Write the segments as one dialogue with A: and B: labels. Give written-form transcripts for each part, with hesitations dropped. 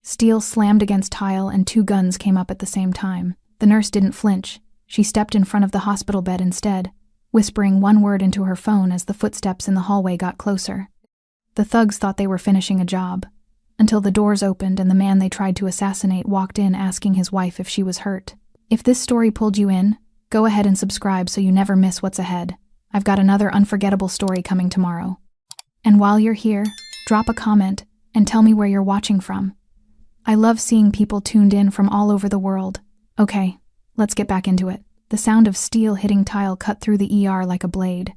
A: Steel slammed against tile and 2 guns came up at the same time. The nurse didn't flinch. She stepped in front of the hospital bed instead, whispering one word into her phone as the footsteps in the hallway got closer. The thugs thought they were finishing a job, until the doors opened and the man they tried to assassinate walked in asking his wife if she was hurt. If this story pulled you in, go ahead and subscribe so you never miss what's ahead. I've got another unforgettable story coming tomorrow. And while you're here, drop a comment and tell me where you're watching from. I love seeing people tuned in from all over the world. Okay, let's get back into it. The sound of steel hitting tile cut through the ER like a blade.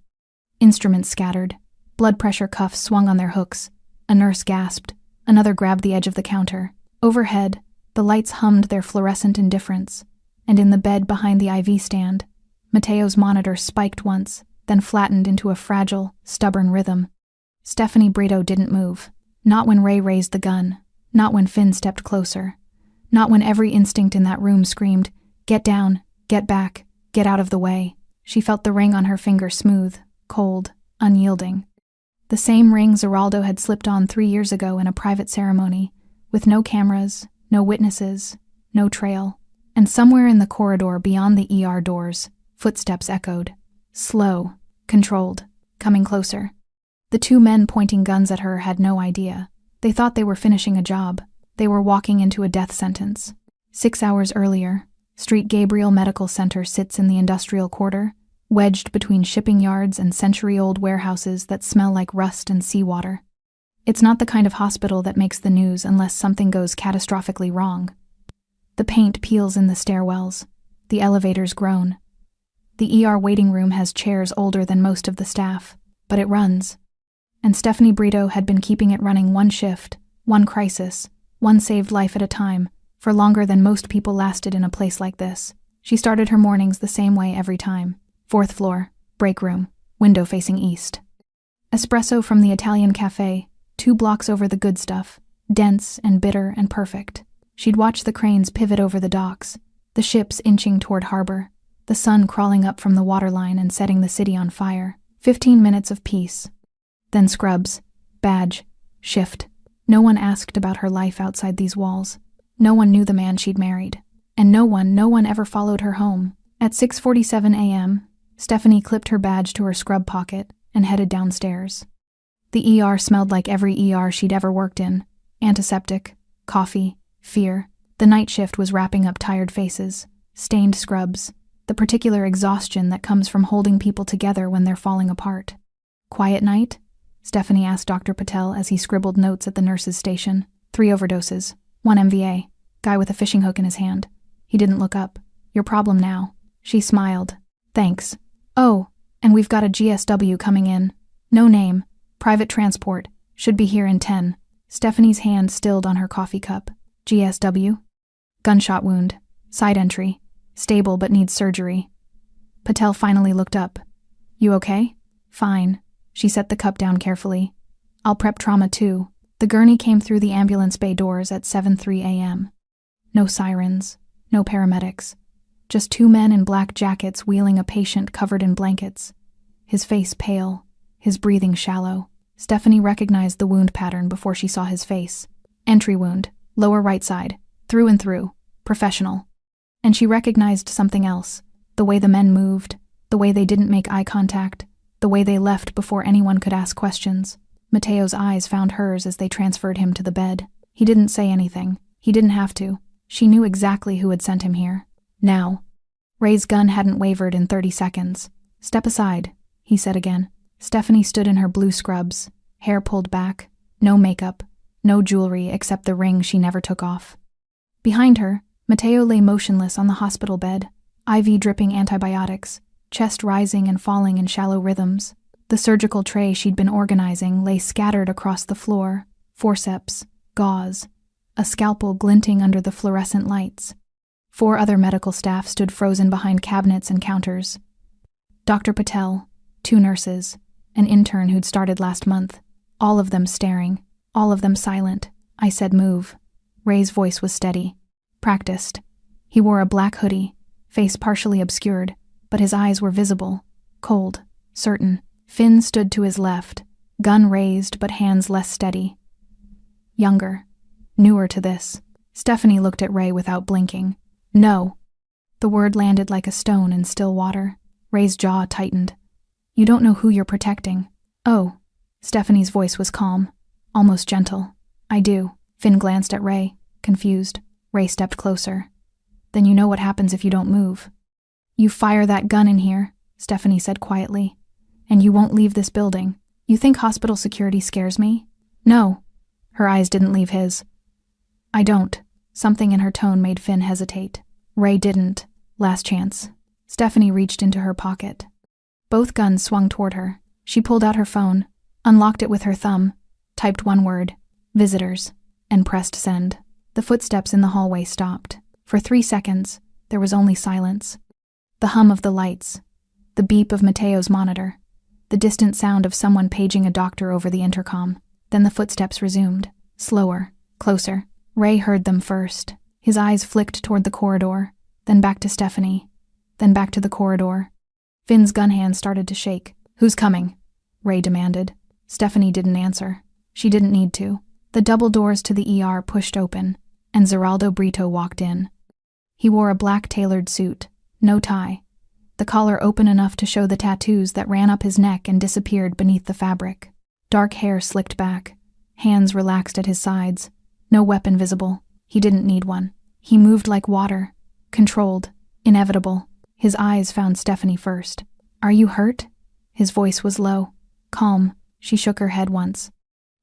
A: Instruments scattered. Blood pressure cuffs swung on their hooks. A nurse gasped. Another grabbed the edge of the counter. Overhead, the lights hummed their fluorescent indifference. And in the bed behind the IV stand, Mateo's monitor spiked once, then flattened into a fragile, stubborn rhythm. Stephanie Brito didn't move. Not when Ray raised the gun. Not when Finn stepped closer. Not when every instinct in that room screamed, "Get down, get back, get out of the way." She felt the ring on her finger smooth, cold, unyielding. The same ring Zeraldo had slipped on 3 years ago in a private ceremony, with no cameras, no witnesses, no trail. And somewhere in the corridor beyond the ER doors, footsteps echoed. Slow, controlled, coming closer. The 2 men pointing guns at her had no idea. They thought they were finishing a job. They were walking into a death sentence. 6 hours earlier, Street Gabriel Medical Center sits in the industrial quarter, wedged between shipping yards and century-old warehouses that smell like rust and seawater. It's not the kind of hospital that makes the news unless something goes catastrophically wrong. The paint peels in the stairwells. The elevators groan. The ER waiting room has chairs older than most of the staff, but it runs. And Stephanie Brito had been keeping it running one shift, one crisis, one saved life at a time, for longer than most people lasted in a place like this. She started her mornings the same way every time. 4th floor, break room, window facing east. Espresso from the Italian cafe, 2 blocks over the good stuff, dense and bitter and perfect. She'd watch the cranes pivot over the docks, the ships inching toward harbor, the sun crawling up from the waterline and setting the city on fire. 15 minutes of peace. Then scrubs, badge, shift. No one asked about her life outside these walls. No one knew the man she'd married. And no one ever followed her home. At 6:47 a.m., Stephanie clipped her badge to her scrub pocket and headed downstairs. The ER smelled like every ER she'd ever worked in. Antiseptic, coffee, fear. The night shift was wrapping up tired faces, stained scrubs, the particular exhaustion that comes from holding people together when they're falling apart. Quiet night? Stephanie asked Dr. Patel as he scribbled notes at the nurse's station. 3 overdoses, 1 MVA, guy with a fishing hook in his hand. He didn't look up. Your problem now. She smiled. Thanks. Oh, and we've got a GSW coming in. No name. Private transport. Should be here in 10. Stephanie's hand stilled on her coffee cup. GSW? Gunshot wound. Side entry. Stable but needs surgery. Patel finally looked up. You okay? Fine. She set the cup down carefully. I'll prep trauma too. The gurney came through the ambulance bay doors at 7:03 a.m. No sirens. No paramedics. Just 2 men in black jackets wheeling a patient covered in blankets. His face pale. His breathing shallow. Stephanie recognized the wound pattern before she saw his face. Entry wound. Lower right side. Through and through. Professional. And she recognized something else. The way the men moved. The way they didn't make eye contact. The way they left before anyone could ask questions. Mateo's eyes found hers as they transferred him to the bed. He didn't say anything. He didn't have to. She knew exactly who had sent him here. Now. Ray's gun hadn't wavered in 30 seconds. Step aside, he said again. Stephanie stood in her blue scrubs, hair pulled back, no makeup, no jewelry except the ring she never took off. Behind her, Mateo lay motionless on the hospital bed, IV dripping antibiotics, chest rising and falling in shallow rhythms. The surgical tray she'd been organizing lay scattered across the floor, forceps, gauze, a scalpel glinting under the fluorescent lights. 4 other medical staff stood frozen behind cabinets and counters. Dr. Patel, 2 nurses, an intern who'd started last month, all of them staring, all of them silent. I said move. Ray's voice was steady, practiced. He wore a black hoodie, face partially obscured, but his eyes were visible, cold, certain. Finn stood to his left, gun raised but hands less steady. Younger. Newer to this. Stephanie looked at Ray without blinking. No. The word landed like a stone in still water. Ray's jaw tightened. You don't know who you're protecting. Oh. Stephanie's voice was calm, almost gentle. I do. Finn glanced at Ray, confused. Ray stepped closer. Then you know what happens if you don't move. You fire that gun in here, Stephanie said quietly, and you won't leave this building. You think hospital security scares me? No. Her eyes didn't leave his. I don't. Something in her tone made Finn hesitate. Ray didn't. Last chance. Stephanie reached into her pocket. Both guns swung toward her. She pulled out her phone, unlocked it with her thumb, typed one word, visitors, and pressed send. The footsteps in the hallway stopped. For 3 seconds, there was only silence. The hum of the lights, the beep of Mateo's monitor, the distant sound of someone paging a doctor over the intercom. Then the footsteps resumed, slower, closer. Ray heard them first. His eyes flicked toward the corridor, then back to Stephanie, then back to the corridor. Finn's gun hand started to shake. Who's coming? Ray demanded. Stephanie didn't answer. She didn't need to. The double doors to the ER pushed open, and Zeraldo Brito walked in. He wore a black tailored suit, no tie, the collar open enough to show the tattoos that ran up his neck and disappeared beneath the fabric. Dark hair slicked back, hands relaxed at his sides, no weapon visible. He didn't need one. He moved like water, controlled, inevitable. His eyes found Stephanie first. Are you hurt? His voice was low, calm. She shook her head once.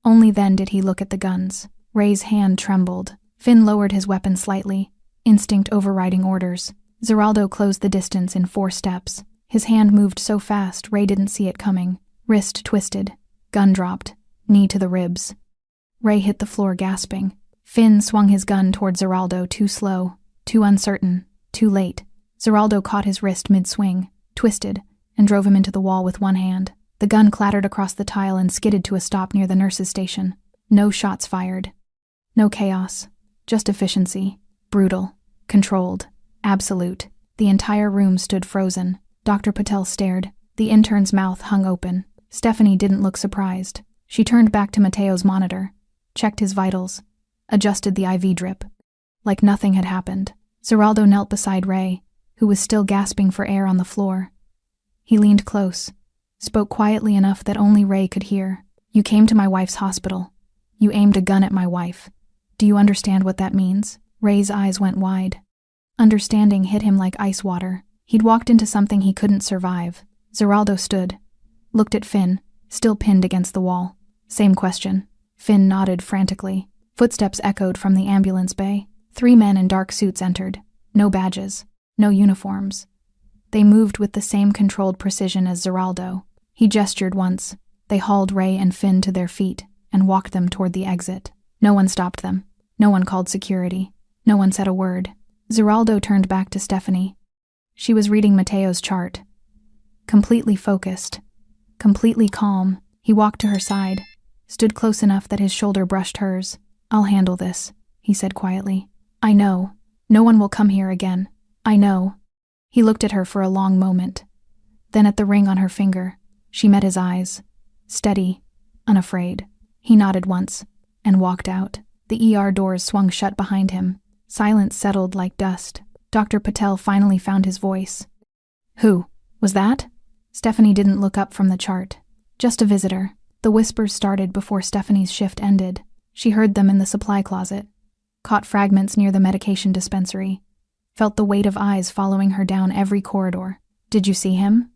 A: Only then did he look at the guns. Ray's hand trembled. Finn lowered his weapon slightly, instinct overriding orders. Zeraldo closed the distance in 4 steps. His hand moved so fast Ray didn't see it coming. Wrist twisted. Gun dropped. Knee to the ribs. Ray hit the floor gasping. Finn swung his gun toward Zeraldo, too slow, too uncertain, too late. Zeraldo caught his wrist mid-swing, twisted, and drove him into the wall with one hand. The gun clattered across the tile and skidded to a stop near the nurse's station. No shots fired. No chaos. Just efficiency. Brutal. Controlled. Absolute. The entire room stood frozen. Dr. Patel stared. The intern's mouth hung open. Stephanie didn't look surprised. She turned back to Mateo's monitor, checked his vitals, adjusted the IV drip. Like nothing had happened. Zeraldo knelt beside Ray, who was still gasping for air on the floor. He leaned close, spoke quietly enough that only Ray could hear. You came to my wife's hospital. You aimed a gun at my wife. Do you understand what that means? Ray's eyes went wide. Understanding hit him like ice water. He'd walked into something he couldn't survive. Zeraldo stood, looked at Finn, still pinned against the wall. Same question. Finn nodded frantically. Footsteps echoed from the ambulance bay. 3 men in dark suits entered. No badges. No uniforms. They moved with the same controlled precision as Zeraldo. He gestured once. They hauled Ray and Finn to their feet and walked them toward the exit. No one stopped them. No one called security. No one said a word. Zeraldo turned back to Stephanie. She was reading Mateo's chart. Completely focused. Completely calm. He walked to her side, stood close enough that his shoulder brushed hers. I'll handle this, he said quietly. I know. No one will come here again. I know. He looked at her for a long moment. Then at the ring on her finger. She met his eyes. Steady, unafraid. He nodded once and walked out. The ER doors swung shut behind him. Silence settled like dust. Dr. Patel finally found his voice. Who? Was that? Stephanie didn't look up from the chart. Just a visitor. The whispers started before Stephanie's shift ended. She heard them in the supply closet. Caught fragments near the medication dispensary. Felt the weight of eyes following her down every corridor. Did you see him?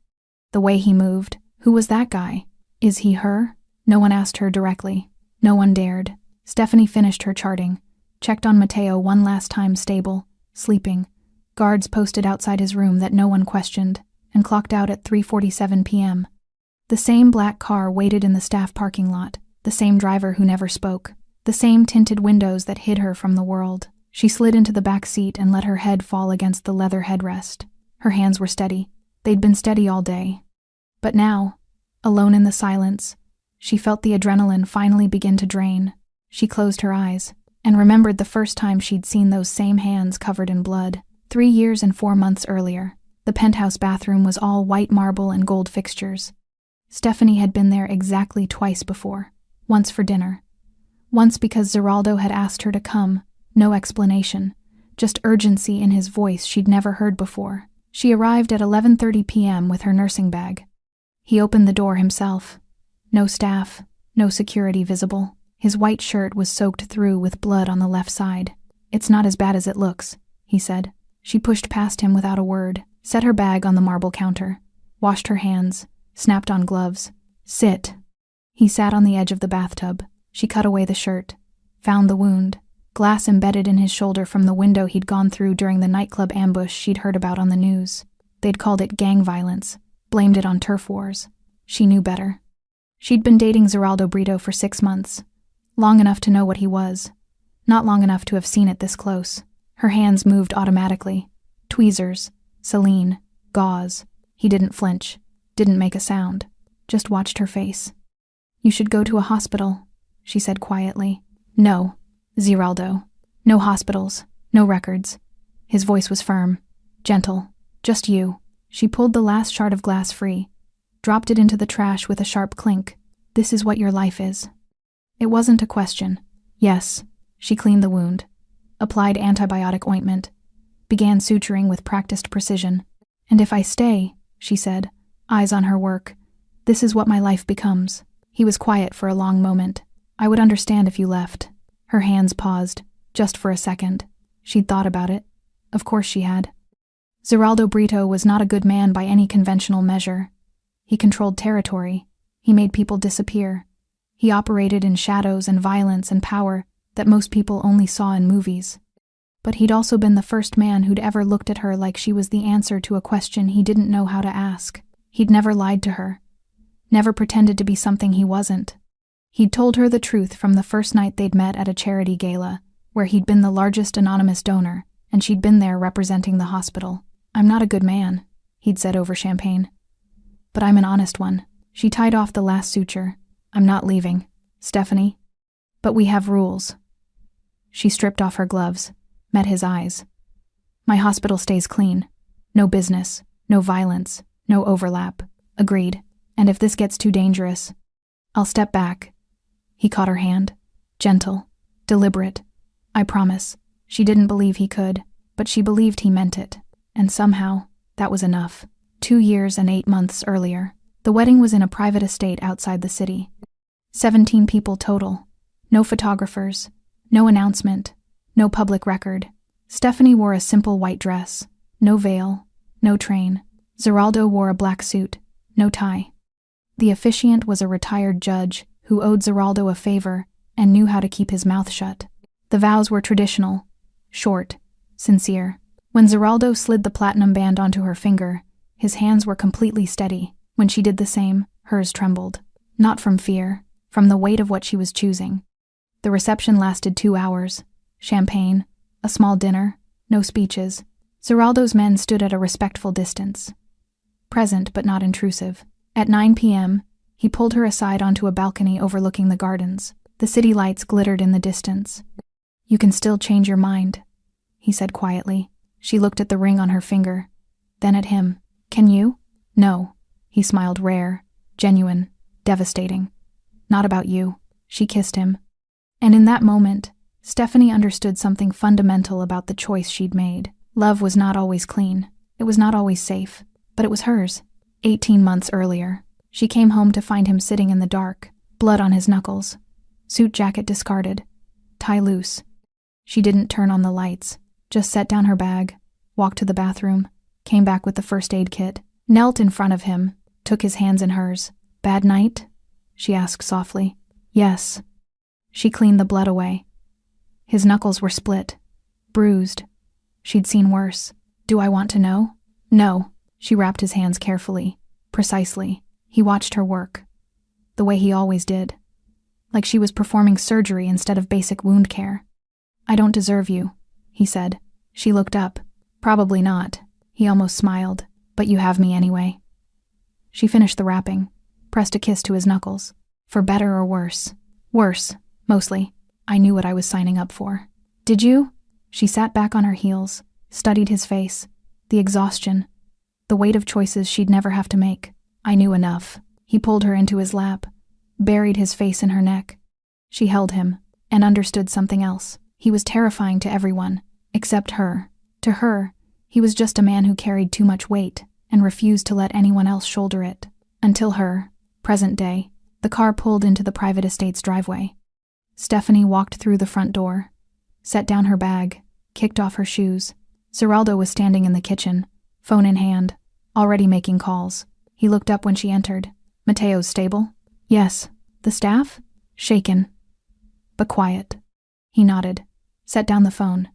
A: The way he moved. Who was that guy? Is he her? No one asked her directly. No one dared. Stephanie finished her charting. Checked on Mateo one last time, stable, sleeping. Guards posted outside his room that no one questioned, and clocked out at 3:47 p.m. The same black car waited in the staff parking lot, the same driver who never spoke, the same tinted windows that hid her from the world. She slid into the back seat and let her head fall against the leather headrest. Her hands were steady. They'd been steady all day. But now, alone in the silence, she felt the adrenaline finally begin to drain. She closed her eyes and remembered the first time she'd seen those same hands covered in blood. 3 years and 4 months earlier. The penthouse bathroom was all white marble and gold fixtures. Stephanie had been there exactly twice before. Once for dinner. Once because Zeraldo had asked her to come, no explanation, just urgency in his voice she'd never heard before. She arrived at 11:30 p.m. with her nursing bag. He opened the door himself. No staff, no security visible. His white shirt was soaked through with blood on the left side. "It's not as bad as it looks," he said. She pushed past him without a word, set her bag on the marble counter, washed her hands, snapped on gloves. "Sit." He sat on the edge of the bathtub. She cut away the shirt, found the wound, glass embedded in his shoulder from the window he'd gone through during the nightclub ambush she'd heard about on the news. They'd called it gang violence, blamed it on turf wars. She knew better. She'd been dating Zeraldo Brito for 6 months, long enough to know what he was, not long enough to have seen it this close. Her hands moved automatically. Tweezers, saline, gauze. He didn't flinch, didn't make a sound, just watched her face. "You should go to a hospital," she said quietly. "No, Zeraldo. No hospitals, no records." His voice was firm, gentle. "Just you." She pulled the last shard of glass free, dropped it into the trash with a sharp clink. "This is what your life is." It wasn't a question. Yes. She cleaned the wound, applied antibiotic ointment, began suturing with practiced precision. "And if I stay," she said, eyes on her work, "this is what my life becomes." He was quiet for a long moment. "I would understand if you left." Her hands paused, just for a second. She'd thought about it. Of course she had. Zeraldo Brito was not a good man by any conventional measure. He controlled territory. He made people disappear. He operated in shadows and violence and power that most people only saw in movies. But he'd also been the first man who'd ever looked at her like she was the answer to a question he didn't know how to ask. He'd never lied to her, never pretended to be something he wasn't. He'd told her the truth from the first night they'd met at a charity gala, where he'd been the largest anonymous donor, and she'd been there representing the hospital. "I'm not a good man," he'd said over champagne. "But I'm an honest one." She tied off the last suture. "I'm not leaving, Stephanie. But we have rules." She stripped off her gloves, met his eyes. "My hospital stays clean. No business, no violence, no overlap." "Agreed. And if this gets too dangerous, I'll step back." He caught her hand. Gentle, deliberate. "I promise." She didn't believe he could, but she believed he meant it. And somehow, that was enough. 2 years and 8 months earlier, the wedding was in a private estate outside the city. 17 people total. No photographers, no announcement, no public record. Stephanie wore a simple white dress, no veil, no train. Zeraldo wore a black suit, no tie. The officiant was a retired judge who owed Zeraldo a favor and knew how to keep his mouth shut. The vows were traditional, short, sincere. When Zeraldo slid the platinum band onto her finger, his hands were completely steady. When she did the same, hers trembled. Not from fear, from the weight of what she was choosing. The reception lasted 2 hours. Champagne, a small dinner, no speeches. Zeraldo's men stood at a respectful distance. Present but not intrusive. At 9 p.m., he pulled her aside onto a balcony overlooking the gardens. The city lights glittered in the distance. "You can still change your mind," he said quietly. She looked at the ring on her finger, then at him. "Can you?" "No." He smiled, rare, genuine, devastating. "Not about you." She kissed him. And in that moment, Stephanie understood something fundamental about the choice she'd made. Love was not always clean. It was not always safe. But it was hers. 18 months earlier, she came home to find him sitting in the dark, blood on his knuckles, suit jacket discarded, tie loose. She didn't turn on the lights, just set down her bag, walked to the bathroom, came back with the first aid kit, knelt in front of him, took his hands in hers. "Bad night?" she asked softly. "Yes." She cleaned the blood away. His knuckles were split, bruised. She'd seen worse. "Do I want to know?" "No." She wrapped his hands carefully, precisely. He watched her work, the way he always did, like she was performing surgery instead of basic wound care. "I don't deserve you," he said. She looked up. "Probably not." He almost smiled. "But you have me anyway." She finished the wrapping, pressed a kiss to his knuckles. "For better or worse?" "Worse, mostly. I knew what I was signing up for." "Did you?" She sat back on her heels, studied his face, the exhaustion, the weight of choices she'd never have to make. "I knew enough." He pulled her into his lap, buried his face in her neck. She held him, and understood something else. He was terrifying to everyone, except her. To her, he was just a man who carried too much weight and refused to let anyone else shoulder it. Until her, present day, the car pulled into the private estate's driveway. Stephanie walked through the front door, set down her bag, kicked off her shoes. Zeraldo was standing in the kitchen, phone in hand, already making calls. He looked up when she entered. Matteo's stable? Yes. The staff? Shaken, but quiet. He nodded, set down the phone,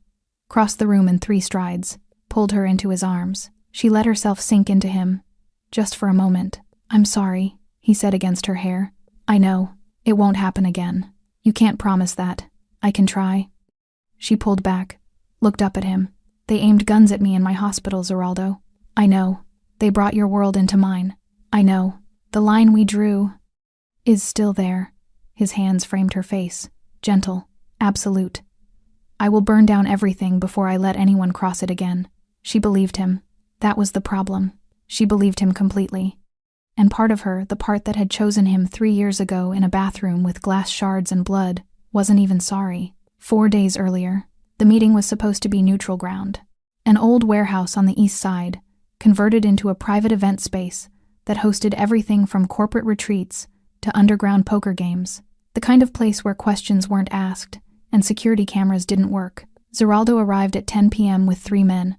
A: crossed the room in 3 strides, pulled her into his arms. She let herself sink into him, just for a moment. I'm sorry, he said against her hair. I know. It won't happen again. You can't promise that. I can try. She pulled back, looked up at him. They aimed guns at me in my hospital, Zeraldo. I know. They brought your world into mine. I know. The line we drew is still there. His hands framed her face, gentle, absolute. I will burn down everything before I let anyone cross it again. She believed him. That was the problem. She believed him completely. And part of her, the part that had chosen him 3 years ago in a bathroom with glass shards and blood, wasn't even sorry. 4 days earlier, the meeting was supposed to be neutral ground. An old warehouse on the east side, converted into a private event space that hosted everything from corporate retreats to underground poker games. The kind of place where questions weren't asked and security cameras didn't work. Zeraldo arrived at 10 p.m. with 3 men.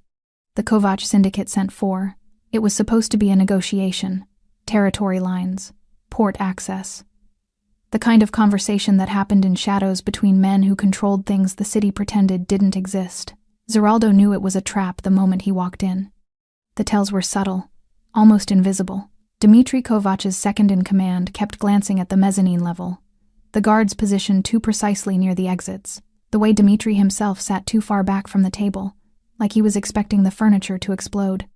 A: The Kovac syndicate sent 4. It was supposed to be a negotiation. Territory lines, port access. The kind of conversation that happened in shadows between men who controlled things the city pretended didn't exist. Zeraldo knew it was a trap the moment he walked in. The tells were subtle, almost invisible. Dmitry Kovac's second-in-command kept glancing at the mezzanine level, the guards positioned too precisely near the exits, the way Dmitry himself sat too far back from the table, like he was expecting the furniture to explode.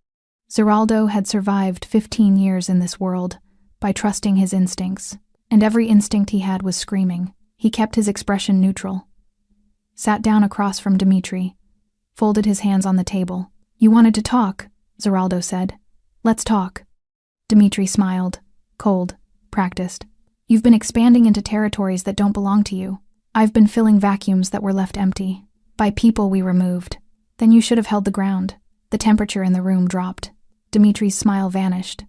A: Zeraldo had survived 15 years in this world by trusting his instincts, and every instinct he had was screaming. He kept his expression neutral, sat down across from Dmitry, folded his hands on the table. You wanted to talk, Zeraldo said. Let's talk. Dmitry smiled, cold, practiced. You've been expanding into territories that don't belong to you. I've been filling vacuums that were left empty, by people we removed. Then you should have held the ground. The temperature in the room dropped. Dmitry's smile vanished.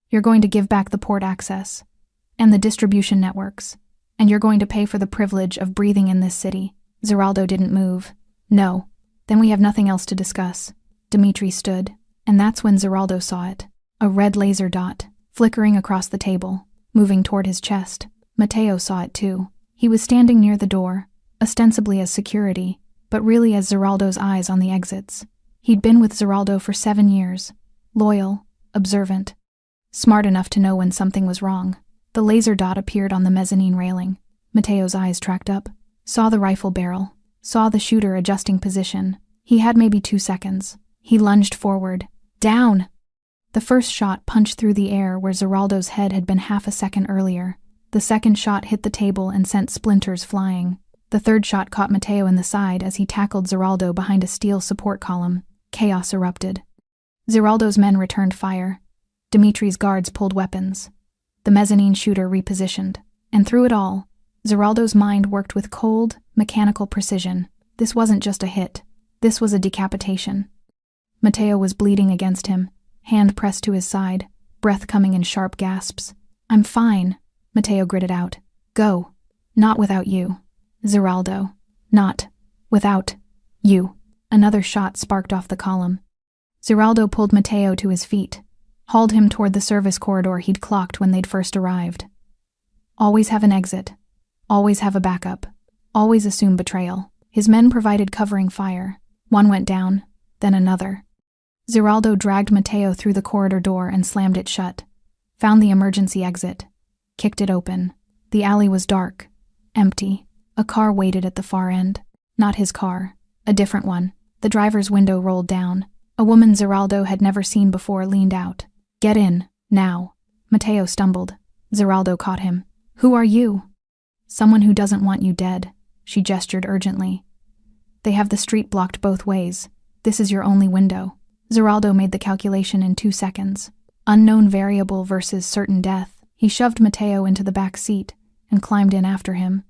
A: You're going to give back the port access, and the distribution networks, and you're going to pay for the privilege of breathing in this city. Zeraldo didn't move. No. Then we have nothing else to discuss. Dmitry stood, and that's when Zeraldo saw it. A red laser dot, flickering across the table, moving toward his chest. Matteo saw it too. He was standing near the door, ostensibly as security, but really as Zeraldo's eyes on the exits. He'd been with Zeraldo for 7 years, loyal, observant, smart enough to know when something was wrong. The laser dot appeared on the mezzanine railing. Matteo's eyes tracked up, saw the rifle barrel, saw the shooter adjusting position. He had maybe 2 seconds. He lunged forward. Down! The first shot punched through the air where Zeraldo's head had been half a second earlier. The second shot hit the table and sent splinters flying. The third shot caught Matteo in the side as he tackled Zeraldo behind a steel support column. Chaos erupted. Zeraldo's men returned fire. Dmitry's guards pulled weapons. The mezzanine shooter repositioned. And through it all, Zeraldo's mind worked with cold, mechanical precision. This wasn't just a hit. This was a decapitation. Matteo was bleeding against him, hand pressed to his side, breath coming in sharp gasps. I'm fine, Matteo gritted out. Go. Not without you. Zeraldo. Not without you. Another shot sparked off the column. Zeraldo pulled Matteo to his feet, hauled him toward the service corridor he'd clocked when they'd first arrived. Always have an exit. Always have a backup. Always assume betrayal. His men provided covering fire. One went down, then another. Zeraldo dragged Matteo through the corridor door and slammed it shut. Found the emergency exit. Kicked it open. The alley was dark, empty. A car waited at the far end. Not his car. A different one. The driver's window rolled down. A woman Zeraldo had never seen before leaned out. Get in, now. Matteo stumbled. Zeraldo caught him. Who are you? Someone who doesn't want you dead. She gestured urgently. They have the street blocked both ways. This is your only window. Zeraldo made the calculation in 2 seconds. Unknown variable versus certain death. He shoved Matteo into the back seat and climbed in after him.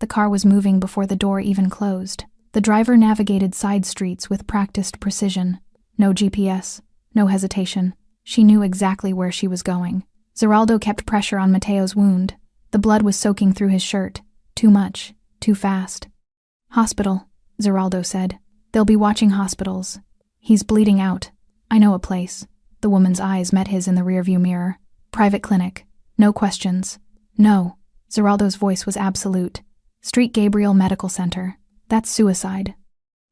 A: The car was moving before the door even closed. The driver navigated side streets with practiced precision. No GPS, no hesitation. She knew exactly where she was going. Zeraldo kept pressure on Mateo's wound. The blood was soaking through his shirt. Too much, too fast. Hospital, Zeraldo said. They'll be watching hospitals. He's bleeding out. I know a place. The woman's eyes met his in the rearview mirror. Private clinic. No questions. No. Zeraldo's voice was absolute. Street Gabriel Medical Center. That's suicide.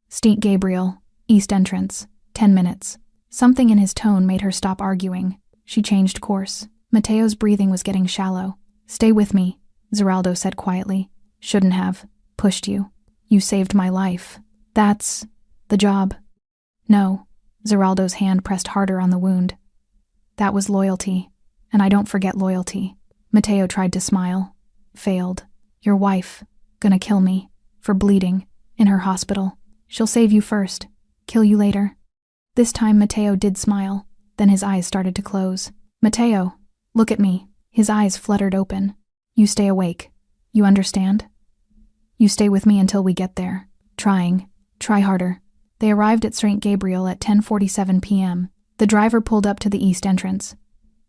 A: Street Gabriel, East Entrance. 10 minutes. Something in his tone made her stop arguing. She changed course. Mateo's breathing was getting shallow. Stay with me, Zeraldo said quietly. Shouldn't have. Pushed you. You saved my life. That's the job. No. Zeraldo's hand pressed harder on the wound. That was loyalty, and I don't forget loyalty. Mateo tried to smile. Failed. Your wife. Gonna kill me. For bleeding. In her hospital. She'll save you first. Kill you later. This time Mateo did smile. Then his eyes started to close. Mateo, look at me. His eyes fluttered open. You stay awake. You understand? You stay with me until we get there. Trying. Try harder. They arrived at St. Gabriel at 10:47 p.m. The driver pulled up to the east entrance.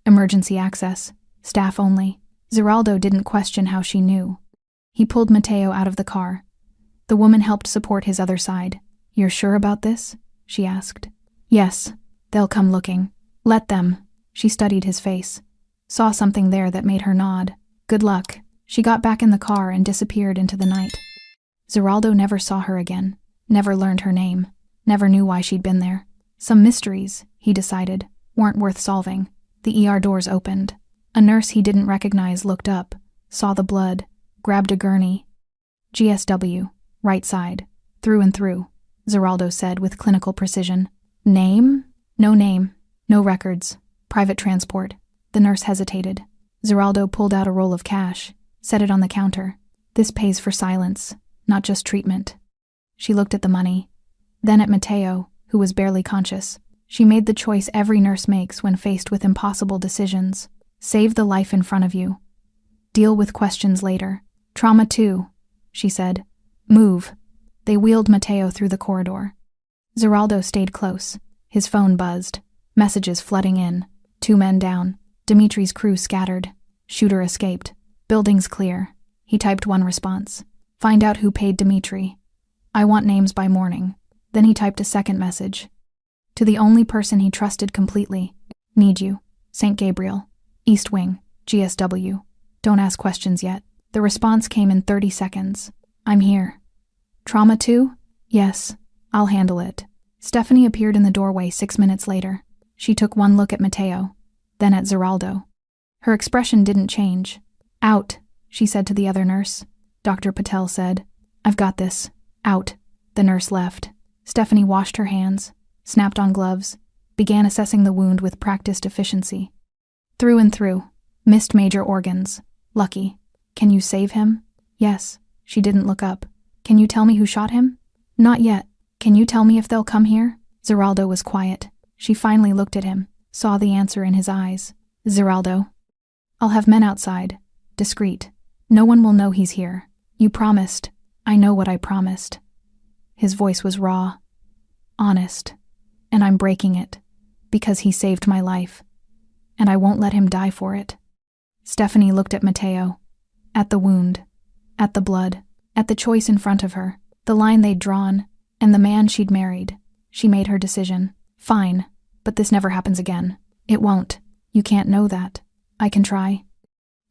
A: Emergency access. Staff only. Zeraldo didn't question how she knew. He pulled Mateo out of the car. The woman helped support his other side. You're sure about this? She asked. Yes. They'll come looking. Let them. She studied his face. Saw something there that made her nod. Good luck. She got back in the car and disappeared into the night. Zeraldo never saw her again. Never learned her name. Never knew why she'd been there. Some mysteries, he decided, weren't worth solving. The ER doors opened. A nurse he didn't recognize looked up, saw the blood, grabbed a gurney. GSW, right side, through and through, Zeraldo said with clinical precision. Name? No name. No records. Private transport. The nurse hesitated. Zeraldo pulled out a roll of cash, set it on the counter. This pays for silence, not just treatment. She looked at the money, then at Mateo, who was barely conscious. She made the choice every nurse makes when faced with impossible decisions. Save the life in front of you. Deal with questions later. Trauma too, she said. Move. They wheeled Mateo through the corridor. Zeraldo stayed close. His phone buzzed. Messages flooding in. 2 men down. Dimitri's crew scattered. Shooter escaped. Buildings clear. He typed one response. Find out who paid Dimitri. I want names by morning. Then he typed a second message. To the only person he trusted completely. Need you. St. Gabriel. East Wing. GSW. Don't ask questions yet. The response came in 30 seconds. I'm here. Trauma too? Yes. I'll handle it. Stephanie appeared in the doorway 6 minutes later. She took one look at Mateo, then at Zeraldo. Her expression didn't change. Out, she said to the other nurse. Dr. Patel said, I've got this. Out. The nurse left. Stephanie washed her hands, snapped on gloves, began assessing the wound with practiced efficiency. Through and through. Missed major organs. Lucky. Can you save him? Yes. She didn't look up. Can you tell me who shot him? Not yet. Can you tell me if they'll come here? Zeraldo was quiet. She finally looked at him, saw the answer in his eyes. Zeraldo. I'll have men outside. Discreet. No one will know he's here. You promised. I know what I promised. His voice was raw. Honest. And I'm breaking it. Because he saved my life. And I won't let him die for it. Stephanie looked at Mateo. At the wound. At the blood. At the choice in front of her. The line they'd drawn. And the man she'd married. She made her decision. Fine. But this never happens again. It won't. You can't know that. I can try.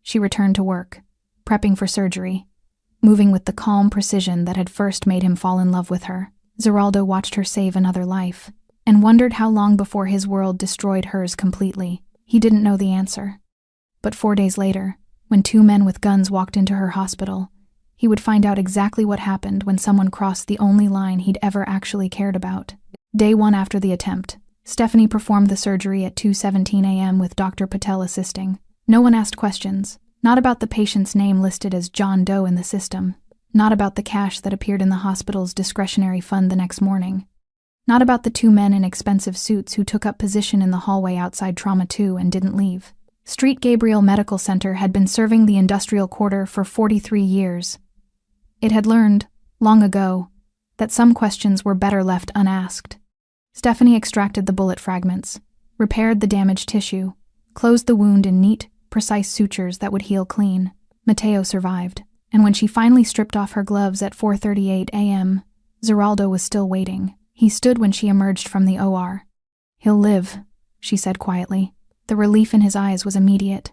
A: She returned to work. Prepping for surgery. Moving with the calm precision that had first made him fall in love with her. Zeraldo watched her save another life. And wondered how long before his world destroyed hers completely. He didn't know the answer. But 4 days later, when 2 men with guns walked into her hospital, he would find out exactly what happened when someone crossed the only line he'd ever actually cared about. Day 1 after the attempt, Stephanie performed the surgery at 2:17 a.m. with Dr. Patel assisting. No one asked questions. Not about the patient's name listed as John Doe in the system. Not about the cash that appeared in the hospital's discretionary fund the next morning. Not about the 2 men in expensive suits who took up position in the hallway outside Trauma 2 and didn't leave. Street Gabriel Medical Center had been serving the industrial quarter for 43 years. It had learned, long ago, that some questions were better left unasked. Stephanie extracted the bullet fragments, repaired the damaged tissue, closed the wound in neat, precise sutures that would heal clean. Matteo survived, and when she finally stripped off her gloves at 4:38 a.m., Zeraldo was still waiting. He stood when she emerged from the OR. "He'll live," she said quietly. The relief in his eyes was immediate.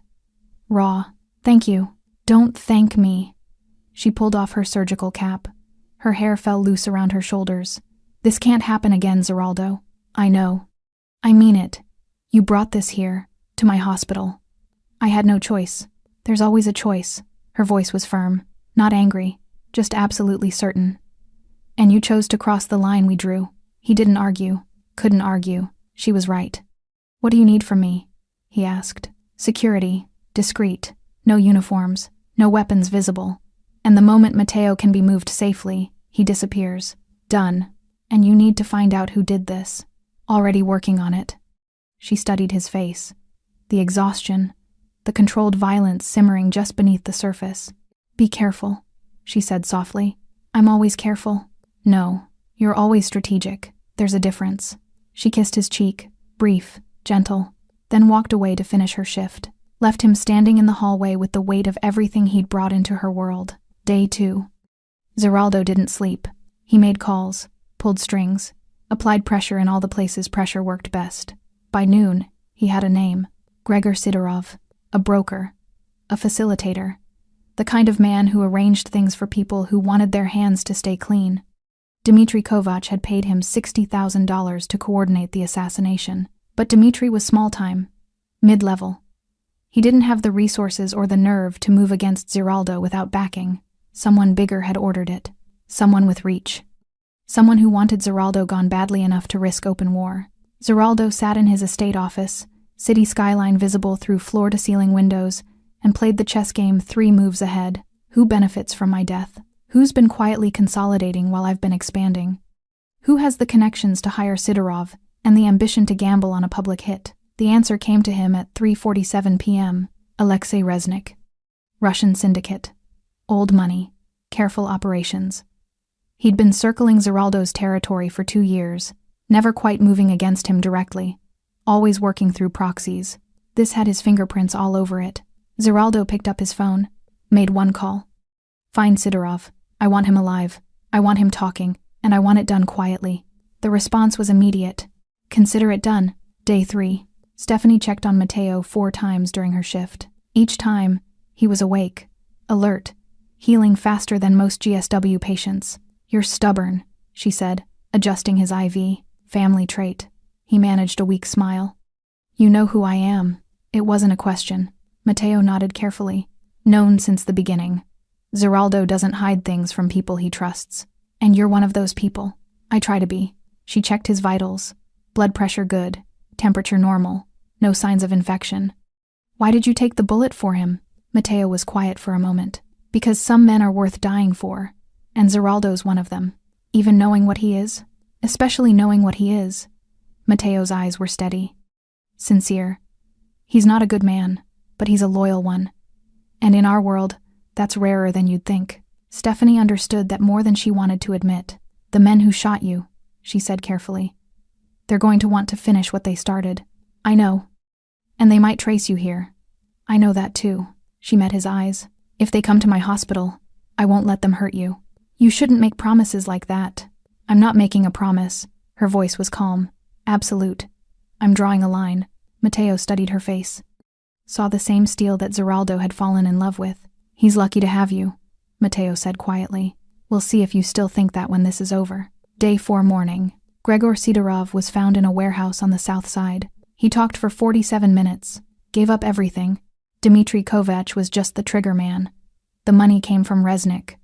A: Raw. "Thank you." "Don't thank me." She pulled off her surgical cap. Her hair fell loose around her shoulders. "This can't happen again, Zeraldo." "I know. I mean it. You brought this here, to my hospital. I had no choice. There's always a choice." Her voice was firm, not angry, just absolutely certain. "And you chose to cross the line we drew." He didn't argue, couldn't argue. She was right. "What do you need from me?" he asked. "Security, discreet, no uniforms, no weapons visible. And the moment Matteo can be moved safely, he disappears. Done. And you need to find out who did this. Already working on it." She studied his face. The exhaustion, the controlled violence simmering just beneath the surface. "Be careful," she said softly. "I'm always careful." "No, you're always strategic. There's a difference." She kissed his cheek, brief, gentle, then walked away to finish her shift, left him standing in the hallway with the weight of everything he'd brought into her world. Day 2. Zeraldo didn't sleep. He made calls, pulled strings, applied pressure in all the places pressure worked best. By noon, he had a name: Gregor Sidorov, a broker, a facilitator, the kind of man who arranged things for people who wanted their hands to stay clean. Dmitry Kovac had paid him $60,000 to coordinate the assassination, but Dmitry was small-time, mid-level. He didn't have the resources or the nerve to move against Zeraldo without backing. Someone bigger had ordered it. Someone with reach. Someone who wanted Zeraldo gone badly enough to risk open war. Zeraldo sat in his estate office, city skyline visible through floor-to-ceiling windows, and played the chess game 3 moves ahead. Who benefits from my death? Who's been quietly consolidating while I've been expanding? Who has the connections to hire Sidorov and the ambition to gamble on a public hit? The answer came to him at 3:47 p.m. Alexei Reznik. Russian syndicate. Old money. Careful operations. He'd been circling Zeraldo's territory for 2 years, never quite moving against him directly, always working through proxies. This had his fingerprints all over it. Zeraldo picked up his phone, made one call. "Find Sidorov. I want him alive. I want him talking, and I want it done quietly." The response was immediate. "Consider it done." Day 3. Stephanie checked on Matteo 4 times during her shift. Each time, he was awake, alert, healing faster than most GSW patients. "You're stubborn," she said, adjusting his IV. Family trait. He managed a weak smile. "You know who I am." It wasn't a question. Matteo nodded carefully. "Known since the beginning. Zeraldo doesn't hide things from people he trusts. And you're one of those people." "I try to be." She checked his vitals. Blood pressure good. Temperature normal. No signs of infection. "Why did you take the bullet for him?" Matteo was quiet for a moment. "Because some men are worth dying for, and Zeraldo's one of them. Even knowing what he is. Especially knowing what he is." Matteo's eyes were steady. Sincere. "He's not a good man, but he's a loyal one. And in our world, that's rarer than you'd think." Stephanie understood that more than she wanted to admit. "The men who shot you," she said carefully. "They're going to want to finish what they started." "I know. And they might trace you here." "I know that too." She met his eyes. "If they come to my hospital, I won't let them hurt you." "You shouldn't make promises like that." "I'm not making a promise." Her voice was calm. "Absolute. I'm drawing a line." Matteo studied her face. Saw the same steel that Zeraldo had fallen in love with. "He's lucky to have you," Matteo said quietly. "We'll see if you still think that when this is over." Day 4 morning. Gregor Sidorov was found in a warehouse on the south side. He talked for 47 minutes, gave up everything. Dmitry Kovac was just the trigger man. The money came from Reznik.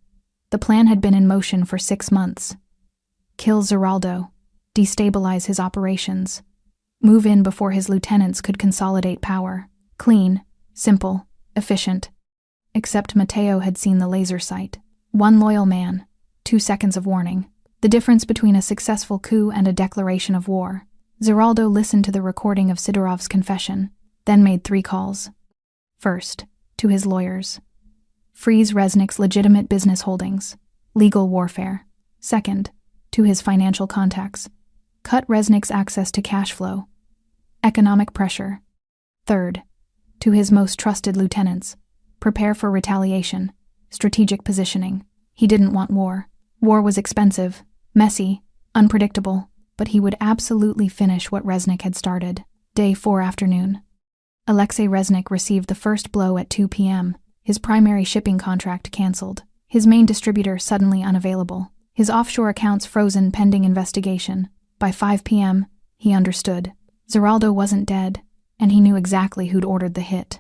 A: The plan had been in motion for 6 months. Kill Zeraldo, destabilize his operations, move in before his lieutenants could consolidate power. Clean, simple, efficient. Except Matteo had seen the laser sight. 1 loyal man, 2 seconds of warning. The difference between a successful coup and a declaration of war. Zeraldo listened to the recording of Sidorov's confession, then made 3 calls. First, to his lawyers. Freeze Reznik's legitimate business holdings. Legal warfare. Second, to his financial contacts. Cut Resnick's access to cash flow. Economic pressure. Third, to his most trusted lieutenants. Prepare for retaliation. Strategic positioning. He didn't want war. War was expensive, messy, unpredictable, but he would absolutely finish what Resnick had started. Day 4 afternoon. Alexei Resnick received the first blow at 2 p.m., his primary shipping contract canceled, his main distributor suddenly unavailable, his offshore accounts frozen pending investigation. By 5 p.m., he understood. Zeraldo wasn't dead, and he knew exactly who'd ordered the hit.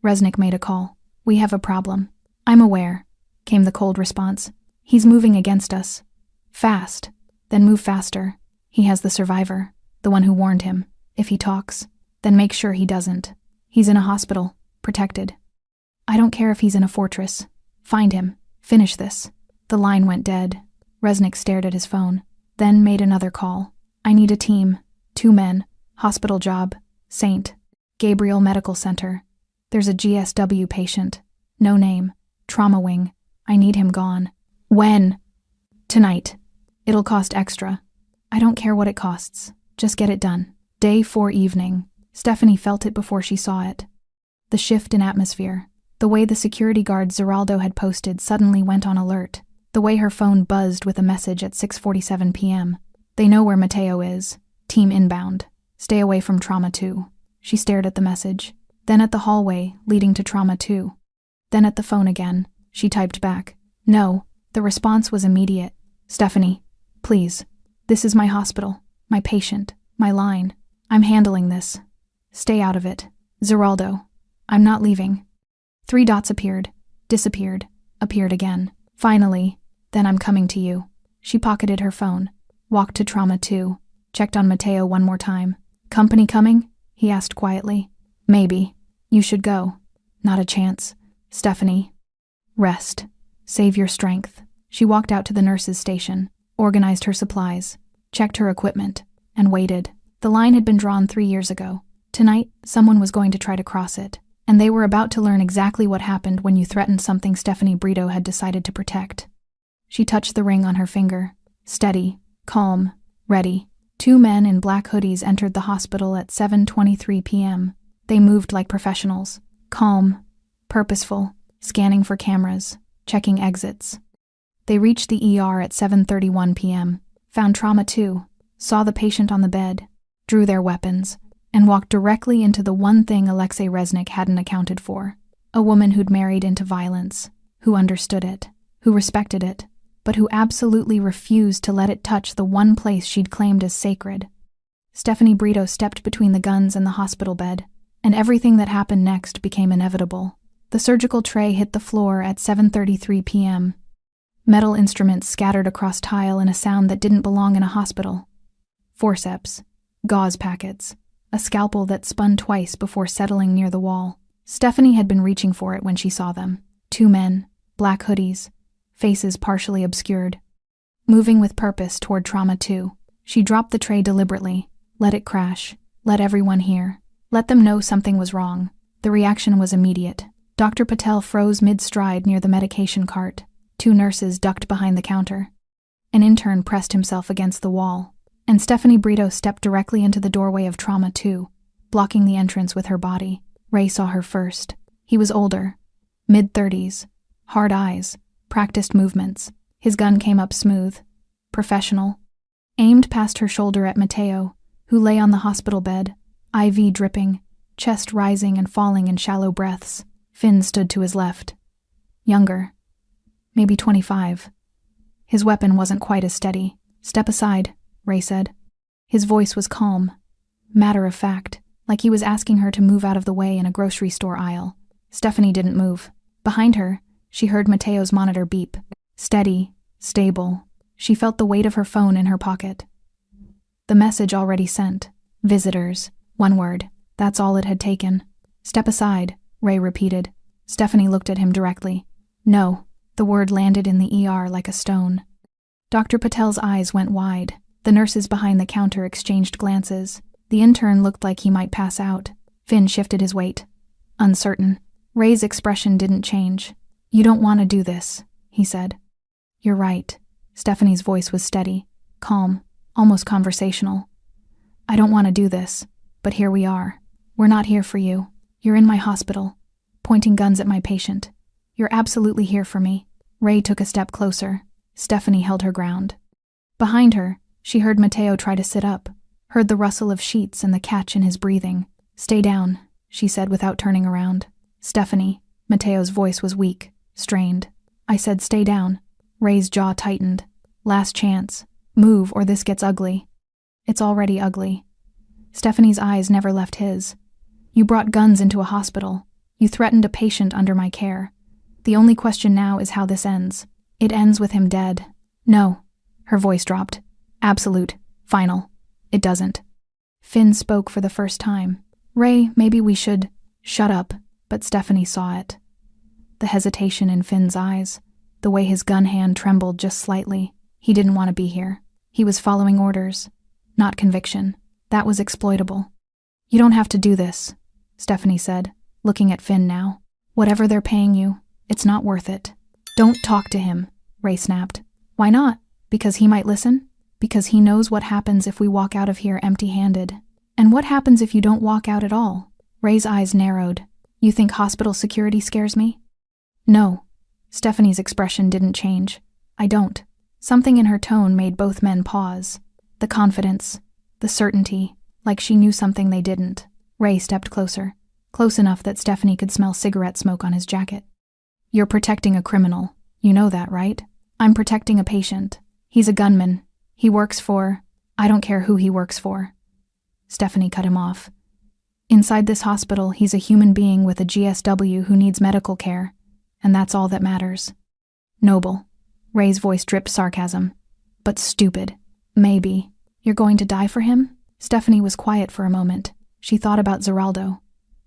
A: Resnick made a call. "We have a problem." "I'm aware," came the cold response. "He's moving against us. Fast. Then move faster. He has the survivor, the one who warned him. If he talks, then make sure he doesn't. He's in a hospital, protected. I don't care if he's in a fortress. Find him. Finish this." The line went dead. Resnick stared at his phone, then made another call. "I need a team. 2 men. Hospital job. St. Gabriel Medical Center. There's a GSW patient. No name. Trauma wing. I need him gone." "When?" "Tonight. It'll cost extra. I don't care what it costs. Just get it done." Day 4 evening. Stephanie felt it before she saw it. The shift in atmosphere. The way the security guard Zeraldo had posted suddenly went on alert. The way her phone buzzed with a message at 6:47 p.m. "They know where Mateo is. Team inbound. Stay away from Trauma 2. She stared at the message, then at the hallway leading to Trauma 2. Then at the phone again. She typed back, "No." The response was immediate. "Stephanie, please. This is my hospital, my patient, my line. I'm handling this. Stay out of it. Zeraldo. I'm not leaving." 3 dots appeared, disappeared, appeared again. Finally, "Then I'm coming to you." She pocketed her phone, walked to Trauma 2, checked on Mateo one more time. "Company coming?" he asked quietly. "Maybe. You should go." "Not a chance. Stephanie. Rest. Save your strength." She walked out to the nurse's station, organized her supplies, checked her equipment, and waited. The line had been drawn 3 years ago. Tonight, someone was going to try to cross it, and they were about to learn exactly what happened when you threatened something Stephanie Brito had decided to protect. She touched the ring on her finger. Steady, calm, ready. 2 men in black hoodies entered the hospital at 7:23 p.m. They moved like professionals, calm, purposeful, scanning for cameras, checking exits. They reached the ER at 7:31 p.m., found Trauma 2, saw the patient on the bed, drew their weapons, and walked directly into the one thing Alexei Resnick hadn't accounted for. A woman who'd married into violence, who understood it, who respected it, but who absolutely refused to let it touch the one place she'd claimed as sacred. Stephanie Brito stepped between the guns and the hospital bed, and everything that happened next became inevitable. The surgical tray hit the floor at 7:33 p.m. Metal instruments scattered across tile in a sound that didn't belong in a hospital. Forceps, gauze packets, a scalpel that spun twice before settling near the wall. Stephanie had been reaching for it when she saw them. 2 men, black hoodies, faces partially obscured. Moving with purpose toward Trauma 2, she dropped the tray deliberately, let it crash, let everyone hear, let them know something was wrong. The reaction was immediate. Dr. Patel froze mid-stride near the medication cart. 2 nurses ducked behind the counter. An intern pressed himself against the wall, and Stephanie Brito stepped directly into the doorway of Trauma 2, blocking the entrance with her body. Ray saw her first. He was older, mid-30s, hard eyes, practiced movements. His gun came up smooth, professional, aimed past her shoulder at Mateo, who lay on the hospital bed, IV dripping, chest rising and falling in shallow breaths. Finn stood to his left. Younger. Maybe 25. His weapon wasn't quite as steady. "Step aside," Ray said. His voice was calm, matter of fact, like he was asking her to move out of the way in a grocery store aisle. Stephanie didn't move. Behind her, she heard Mateo's monitor beep. Steady, stable. She felt the weight of her phone in her pocket. The message already sent. Visitors. 1 word. That's all it had taken. "Step aside," Ray repeated. Stephanie looked at him directly. "No." The word landed in the ER like a stone. Dr. Patel's eyes went wide. The nurses behind the counter exchanged glances. The intern looked like he might pass out. Finn shifted his weight. Uncertain. Ray's expression didn't change. "You don't want to do this," he said. You're right. Stephanie's voice was steady, calm, almost conversational. I don't want to do this, but here we are. We're not here for you. You're in my hospital, pointing guns at my patient. You're absolutely here for me. Ray took a step closer. Stephanie held her ground. Behind her, she heard Mateo try to sit up, heard the rustle of sheets and the catch in his breathing. Stay down, she said without turning around. Stephanie, Mateo's voice was weak, strained. I said stay down. Ray's jaw tightened. Last chance. Move or this gets ugly. It's already ugly. Stephanie's eyes never left his. You brought guns into a hospital. You threatened a patient under my care. The only question now is how this ends. It ends with him dead. No. Her voice dropped. Absolute. Final. It doesn't. Finn spoke for the first time. Ray, maybe we should... Shut up. But Stephanie saw it. The hesitation in Finn's eyes. The way his gun hand trembled just slightly. He didn't want to be here. He was following orders. Not conviction. That was exploitable. You don't have to do this, Stephanie said, looking at Finn now. Whatever they're paying you, it's not worth it. Don't talk to him, Ray snapped. Why not? Because he might listen? Because he knows what happens if we walk out of here empty-handed. And what happens if you don't walk out at all? Ray's eyes narrowed. You think hospital security scares me? No. Stephanie's expression didn't change. I don't. Something in her tone made both men pause. The confidence, the certainty, like she knew something they didn't. Ray stepped closer, close enough that Stephanie could smell cigarette smoke on his jacket. You're protecting a criminal. You know that, right? I'm protecting a patient. He's a gunman. He works for... I don't care who he works for. Stephanie cut him off. Inside this hospital, he's a human being with a GSW who needs medical care, and that's all that matters. Noble. Ray's voice dripped sarcasm. But stupid. Maybe. You're going to die for him? Stephanie was quiet for a moment. She thought about Zeraldo,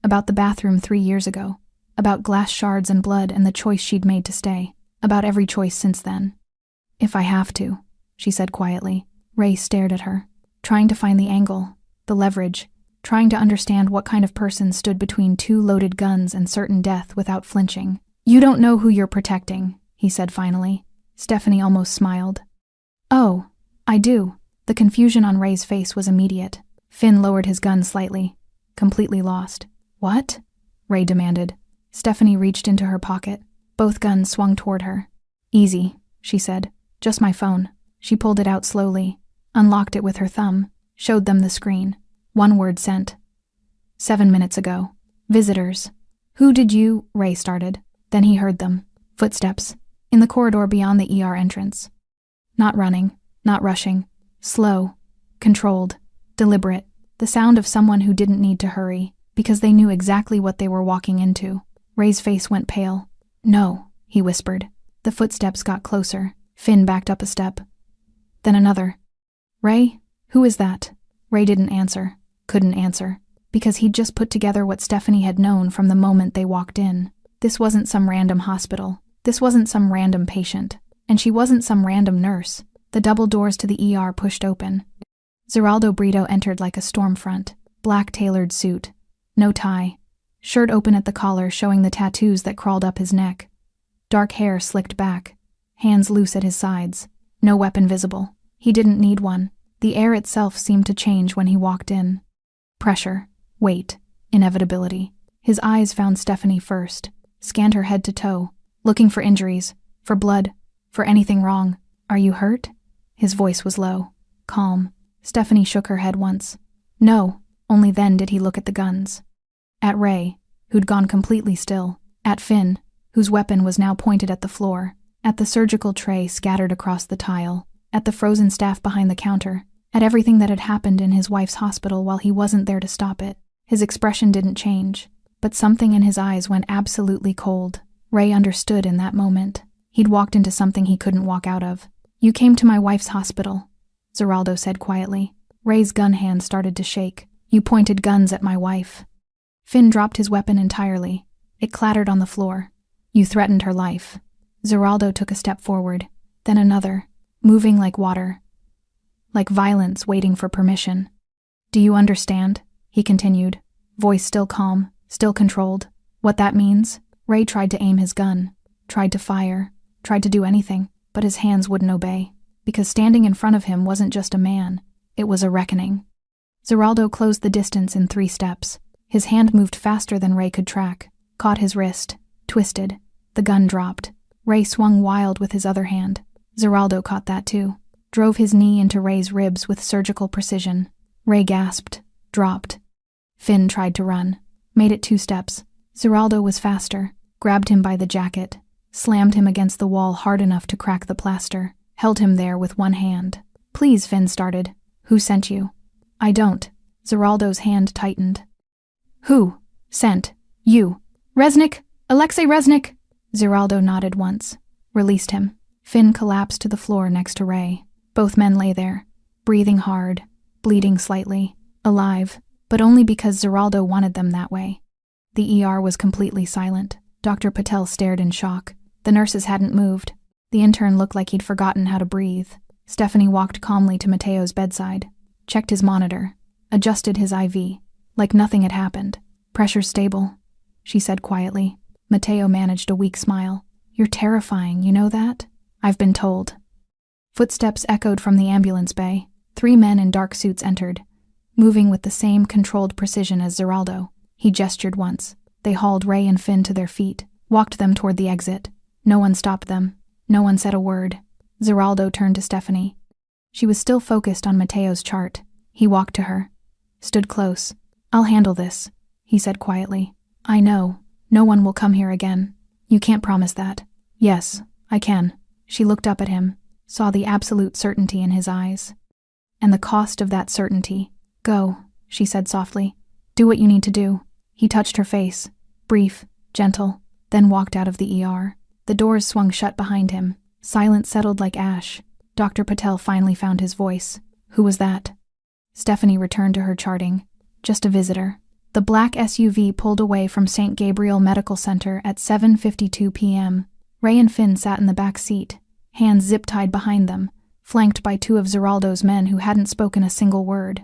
A: about the bathroom 3 years ago, about glass shards and blood and the choice she'd made to stay, about every choice since then. If I have to, she said quietly. Ray stared at her, trying to find the angle, the leverage, trying to understand what kind of person stood between 2 loaded guns and certain death without flinching. You don't know who you're protecting, he said finally. Stephanie almost smiled. Oh, I do. The confusion on Ray's face was immediate. Finn lowered his gun slightly, completely lost. What? Ray demanded. Stephanie reached into her pocket. Both guns swung toward her. Easy, she said. Just my phone. She pulled it out slowly, unlocked it with her thumb, showed them the screen. 1 word sent. 7 minutes ago. Visitors. Who did you... Ray started. Then he heard them. Footsteps. In the corridor beyond the ER entrance. Not running. Not rushing. Slow. Controlled. Deliberate. The sound of someone who didn't need to hurry, because they knew exactly what they were walking into. Ray's face went pale. No, he whispered. The footsteps got closer. Finn backed up a step. Then another. Ray? Who is that? Ray didn't answer. Couldn't answer. Because he'd just put together what Stephanie had known from the moment they walked in. This wasn't some random hospital. This wasn't some random patient. And she wasn't some random nurse. The double doors to the ER pushed open. Zeraldo Brito entered like a storm front. Black tailored suit. No tie. Shirt open at the collar showing the tattoos that crawled up his neck. Dark hair slicked back. Hands loose at his sides. No weapon visible. He didn't need one. The air itself seemed to change when he walked in. Pressure. Weight. Inevitability. His eyes found Stephanie first. Scanned her head to toe. Looking for injuries. For blood. For anything wrong. Are you hurt? His voice was low. Calm. Stephanie shook her head once. No. Only then did he look at the guns. At Ray, who'd gone completely still. At Finn, whose weapon was now pointed at the floor. At the surgical tray scattered across the tile. At the frozen staff behind the counter. At everything that had happened in his wife's hospital while he wasn't there to stop it. His expression didn't change, but something in his eyes went absolutely cold. Ray understood in that moment. He'd walked into something he couldn't walk out of. You came to my wife's hospital, Zeraldo said quietly. Ray's gun hand started to shake. You pointed guns at my wife. Finn dropped his weapon entirely. It clattered on the floor. You threatened her life. Zeraldo took a step forward, then another, moving like water. Like violence waiting for permission. Do you understand? He continued, voice still calm, still controlled. What that means? Ray tried to aim his gun, tried to fire, tried to do anything. but his hands wouldn't obey, because standing in front of him wasn't just a man, it was a reckoning. Zeraldo closed the distance in 3 steps. His hand moved faster than Ray could track, caught his wrist, twisted. The gun dropped. Ray swung wild with his other hand. Zeraldo caught that too. Drove his knee into Ray's ribs with surgical precision. Ray gasped, dropped. Finn tried to run. Made it 2 steps. Zeraldo was faster, grabbed him by the jacket, slammed him against the wall hard enough to crack the plaster, held him there with one hand. "Please," Finn started. "Who sent you?" "I don't." Zeraldo's hand tightened. "Who sent you?" "Resnick! Alexei Resnick!" Zeraldo nodded once, released him. Finn collapsed to the floor next to Ray. Both men lay there, breathing hard, bleeding slightly, alive, but only because Zeraldo wanted them that way. The ER was completely silent. Dr. Patel stared in shock. The nurses hadn't moved. The intern looked like he'd forgotten how to breathe. Stephanie walked calmly to Mateo's bedside, checked his monitor, adjusted his IV, like nothing had happened. "Pressure's stable," she said quietly. Mateo managed a weak smile. "You're terrifying, you know that?" "I've been told." Footsteps echoed from the ambulance bay. 3 men in dark suits entered, moving with the same controlled precision as Zeraldo. He gestured once. They hauled Ray and Finn to their feet, walked them toward the exit. No one stopped them. No one said a word. Zeraldo turned to Stephanie. She was still focused on Mateo's chart. He walked to her, stood close. "I'll handle this," he said quietly. "I know. No one will come here again." "You can't promise that." "Yes, I can." She looked up at him, saw the absolute certainty in his eyes. "And the cost of that certainty." "Go," she said softly. "Do what you need to do." He touched her face, brief, gentle, then walked out of the ER. The doors swung shut behind him. Silence settled like ash. Dr. Patel finally found his voice. "Who was that?" Stephanie returned to her charting. "Just a visitor." The black SUV pulled away from St. Gabriel Medical Center at 7:52 p.m. Ray and Finn sat in the back seat, hands zip-tied behind them, flanked by 2 of Zeraldo's men who hadn't spoken a single word.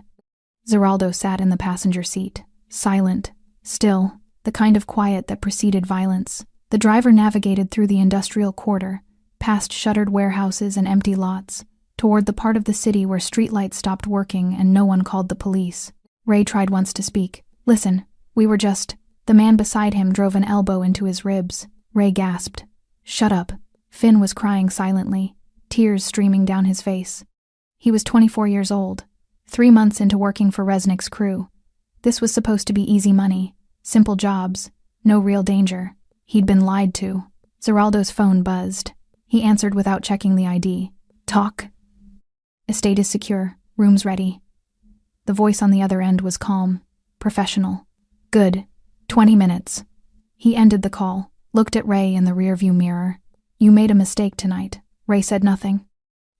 A: Zeraldo sat in the passenger seat, silent, still, the kind of quiet that preceded violence. The driver navigated through the industrial quarter, past shuttered warehouses and empty lots, toward the part of the city where streetlights stopped working and no one called the police. Ray tried once to speak. "Listen, we were just..." The man beside him drove an elbow into his ribs. Ray gasped. "Shut up." Finn was crying silently, tears streaming down his face. He was 24 years old, 3 months into working for Resnick's crew. This was supposed to be easy money, simple jobs, no real danger. He'd been lied to. Zeraldo's phone buzzed. He answered without checking the ID. "Talk." "Estate is secure. Room's ready." The voice on the other end was calm, professional. "Good. 20 minutes." He ended the call, looked at Ray in the rearview mirror. "You made a mistake tonight." Ray said nothing.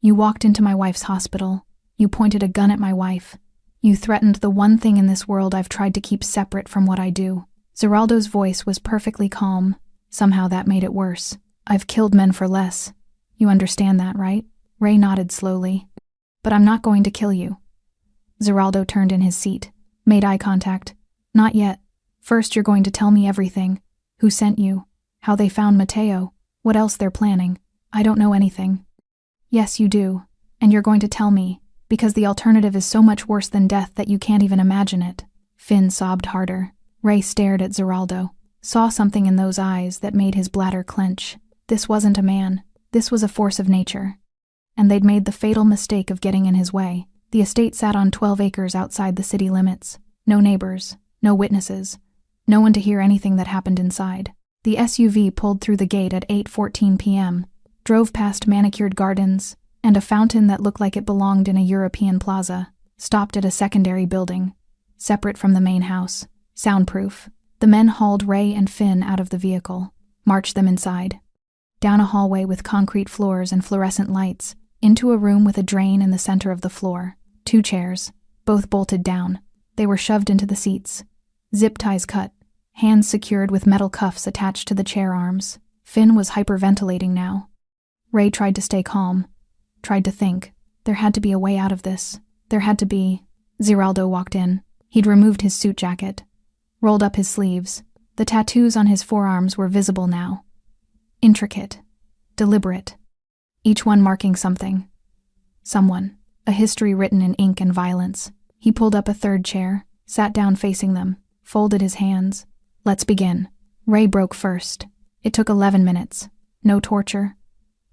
A: "You walked into my wife's hospital. You pointed a gun at my wife. You threatened the one thing in this world I've tried to keep separate from what I do." Zeraldo's voice was perfectly calm. Somehow that made it worse. "I've killed men for less. You understand that, right?" Ray nodded slowly. "But I'm not going to kill you." Zeraldo turned in his seat, made eye contact. "Not yet. First you're going to tell me everything. Who sent you? How they found Mateo? What else they're planning?" "I don't know anything." "Yes, you do. And you're going to tell me, because the alternative is so much worse than death that you can't even imagine it." Finn sobbed harder. Ray stared at Zeraldo, saw something in those eyes that made his bladder clench. This wasn't a man. This was a force of nature. And they'd made the fatal mistake of getting in his way. The estate sat on 12 acres outside the city limits. No neighbors, no witnesses, no one to hear anything that happened inside. The SUV pulled through the gate at 8:14 p.m., drove past manicured gardens and a fountain that looked like it belonged in a European plaza, stopped at a secondary building, separate from the main house, soundproof. The men hauled Ray and Finn out of the vehicle, marched them inside, down a hallway with concrete floors and fluorescent lights, into a room with a drain in the center of the floor. 2 chairs, both bolted down. They were shoved into the seats. Zip ties cut, hands secured with metal cuffs attached to the chair arms. Finn was hyperventilating now. Ray tried to stay calm, tried to think. There had to be a way out of this. There had to be. Zeraldo walked in. He'd removed his suit jacket, rolled up his sleeves. The tattoos on his forearms were visible now. Intricate, deliberate. each one marking something. Someone. A history written in ink and violence. He pulled up a third chair, sat down facing them, folded his hands. Let's begin. Ray broke first. It took 11 minutes. No torture.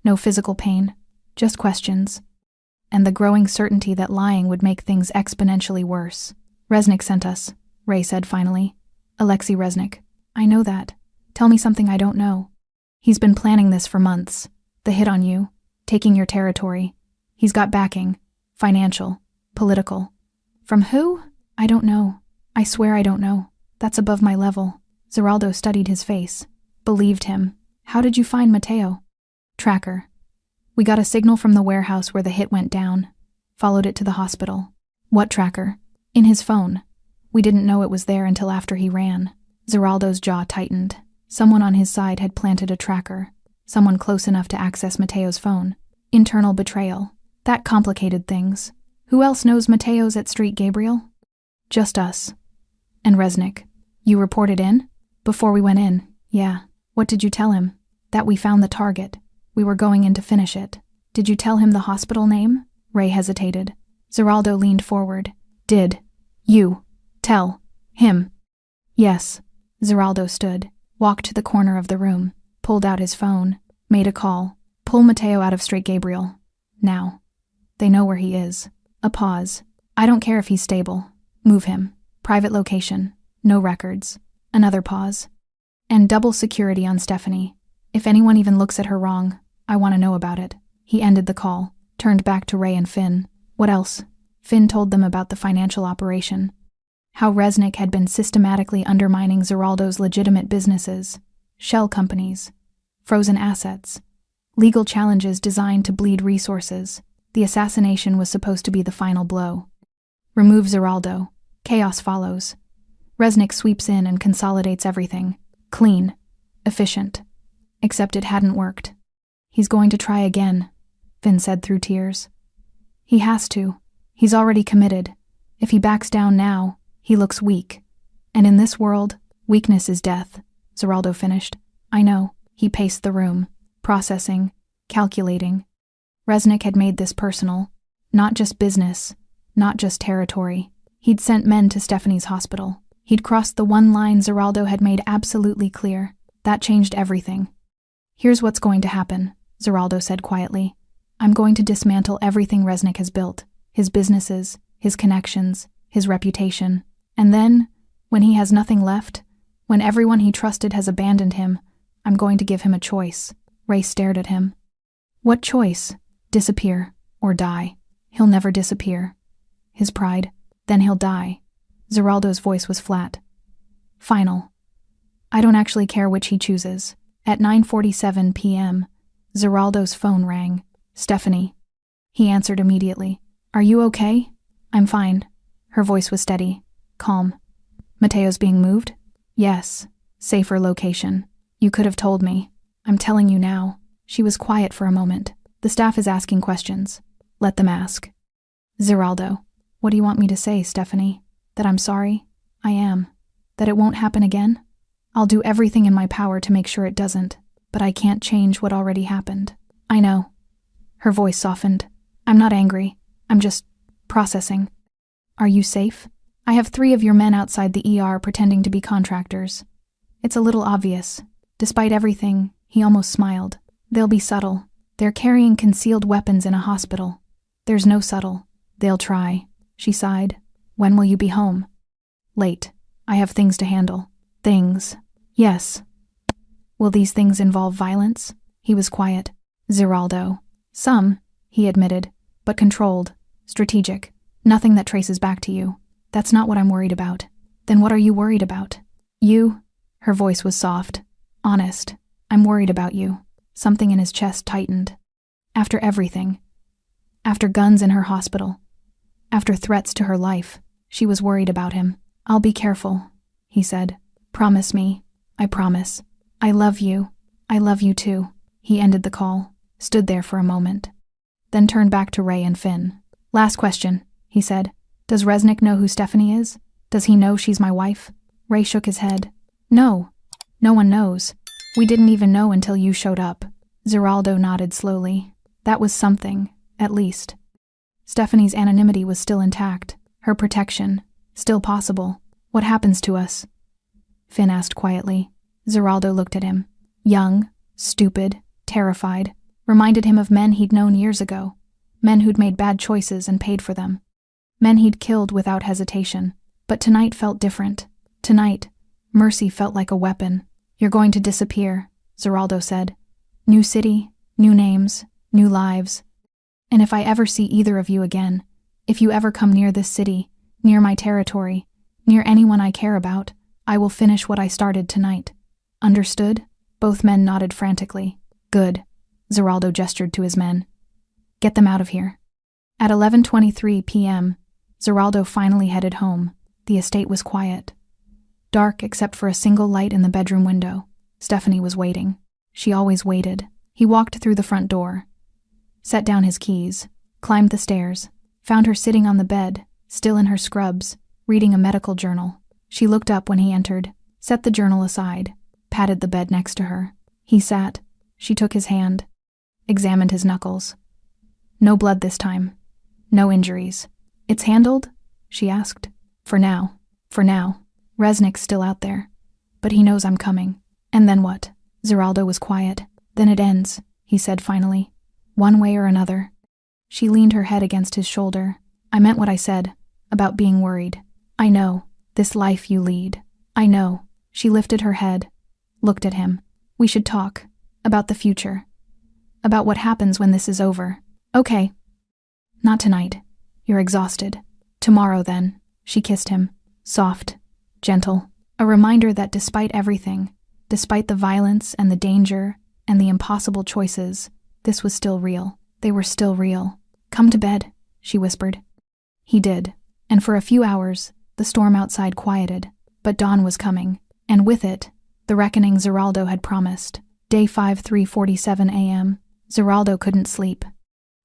A: No physical pain. Just questions. And the growing certainty that lying would make things exponentially worse. Resnick sent us, Ray said finally. Alexei Resnick. I know that. Tell me something I don't know. He's been planning this for months. The hit on you. Taking your territory. He's got backing. Financial. Political. From who? I don't know. I swear I don't know. That's above my level. Zeraldo studied his face. Believed him. How did you find Mateo? Tracker. We got a signal from the warehouse where the hit went down. Followed it to the hospital. What tracker? In his phone. We didn't know it was there until after he ran. Zeraldo's jaw tightened. Someone on his side had planted a tracker. Someone close enough to access Mateo's phone. Internal betrayal. That complicated things. Who else knows Mateo's at Street Gabriel? Just us. And Resnick. You reported in? Before we went in, yeah. What did you tell him? That we found the target. We were going in to finish it. Did you tell him the hospital name? Ray hesitated. Zeraldo leaned forward. Did you tell him? Yes. Zeraldo stood, walked to the corner of the room, pulled out his phone, made a call. Pull Mateo out of Street Gabriel. Now. They know where he is. A pause. I don't care if he's stable. Move him. Private location. No records. Another pause. And double security on Stephanie. If anyone even looks at her wrong, I want to know about it. He ended the call, turned back to Ray and Finn. What else? Finn told them about the financial operation. How Resnick had been systematically undermining Zeraldo's legitimate businesses, shell companies, frozen assets, legal challenges designed to bleed resources. The assassination was supposed to be the final blow. Remove Zeraldo. Chaos follows. Resnick sweeps in and consolidates everything. Clean. Efficient. Except it hadn't worked. He's going to try again, Finn said through tears. He has to. He's already committed. If he backs down now, he looks weak. And in this world, weakness is death, Zeraldo finished. I know. He paced the room, processing, calculating. Resnick had made this personal. Not just business, not just territory. He'd sent men to Stephanie's hospital. He'd crossed the one line Zeraldo had made absolutely clear. That changed everything. Here's what's going to happen, Zeraldo said quietly. I'm going to dismantle everything Resnick has built. His businesses, his connections, his reputation. And then, when he has nothing left, when everyone he trusted has abandoned him, I'm going to give him a choice. Ray stared at him. What choice? Disappear, or die. He'll never disappear. His pride. Then he'll die. Zeraldo's voice was flat. Final. I don't actually care which he chooses. At 9:47 p.m., Zeraldo's phone rang. Stephanie. He answered immediately. Are you okay? I'm fine. Her voice was steady, calm. Mateo's being moved? Yes. Safer location. You could have told me. I'm telling you now. She was quiet for a moment. The staff is asking questions. Let them ask. Zeraldo. What do you want me to say, Stephanie? That I'm sorry? I am. That it won't happen again? I'll do everything in my power to make sure it doesn't, but I can't change what already happened. I know. Her voice softened. I'm not angry. I'm just processing. Are you safe? I have 3 of your men outside the ER pretending to be contractors. It's a little obvious. Despite everything, he almost smiled. They'll be subtle. They're carrying concealed weapons in a hospital. There's no subtle. They'll try. She sighed. When will you be home? Late. I have things to handle. Things. Yes. Will these things involve violence? He was quiet. Zeraldo. Some, he admitted, but controlled, strategic, nothing that traces back to you. That's not what I'm worried about. Then what are you worried about? You? Her voice was soft, honest. I'm worried about you. Something in his chest tightened. After everything. After guns in her hospital. After threats to her life. She was worried about him. I'll be careful, he said. Promise me. I promise. I love you. I love you too. He ended the call, stood there for a moment, then turned back to Ray and Finn. Last question, he said. Does Resnick know who Stephanie is? Does he know she's my wife? Ray shook his head. No. No one knows. We didn't even know until you showed up. Zeraldo nodded slowly. That was something, at least. Stephanie's anonymity was still intact, her protection, still possible. What happens to us? Finn asked quietly. Zeraldo looked at him. Young, stupid, terrified, reminded him of men he'd known years ago. Men who'd made bad choices and paid for them. Men he'd killed without hesitation. But tonight felt different. Tonight, mercy felt like a weapon. You're going to disappear, Zeraldo said. New city, new names, new lives. And if I ever see either of you again, if you ever come near this city, near my territory, near anyone I care about, I will finish what I started tonight. Understood? Both men nodded frantically. Good. Zeraldo gestured to his men. Get them out of here. At 11:23 p.m., Zeraldo finally headed home. The estate was quiet. Dark except for a single light in the bedroom window. Stephanie was waiting. She always waited. He walked through the front door, set down his keys, climbed the stairs, found her sitting on the bed, still in her scrubs, reading a medical journal. She looked up when he entered, set the journal aside, patted the bed next to her. He sat. She took his hand, examined his knuckles. No blood this time. No injuries. It's handled? She asked. For now. For now. Resnick's still out there. But he knows I'm coming. And then what? Zeraldo was quiet. Then it ends, he said finally. One way or another. She leaned her head against his shoulder. I meant what I said, about being worried. I know, this life you lead. I know. She lifted her head, looked at him. We should talk. About the future. About what happens when this is over. Okay. Not tonight. You're exhausted. Tomorrow then. She kissed him. Soft. Gentle. A reminder that despite everything, despite the violence and the danger and the impossible choices, this was still real. They were still real. Come to bed, she whispered. He did, and for a few hours, the storm outside quieted, but dawn was coming, and with it, the reckoning Zeraldo had promised. Day 5, 3:47 a.m. Zeraldo couldn't sleep.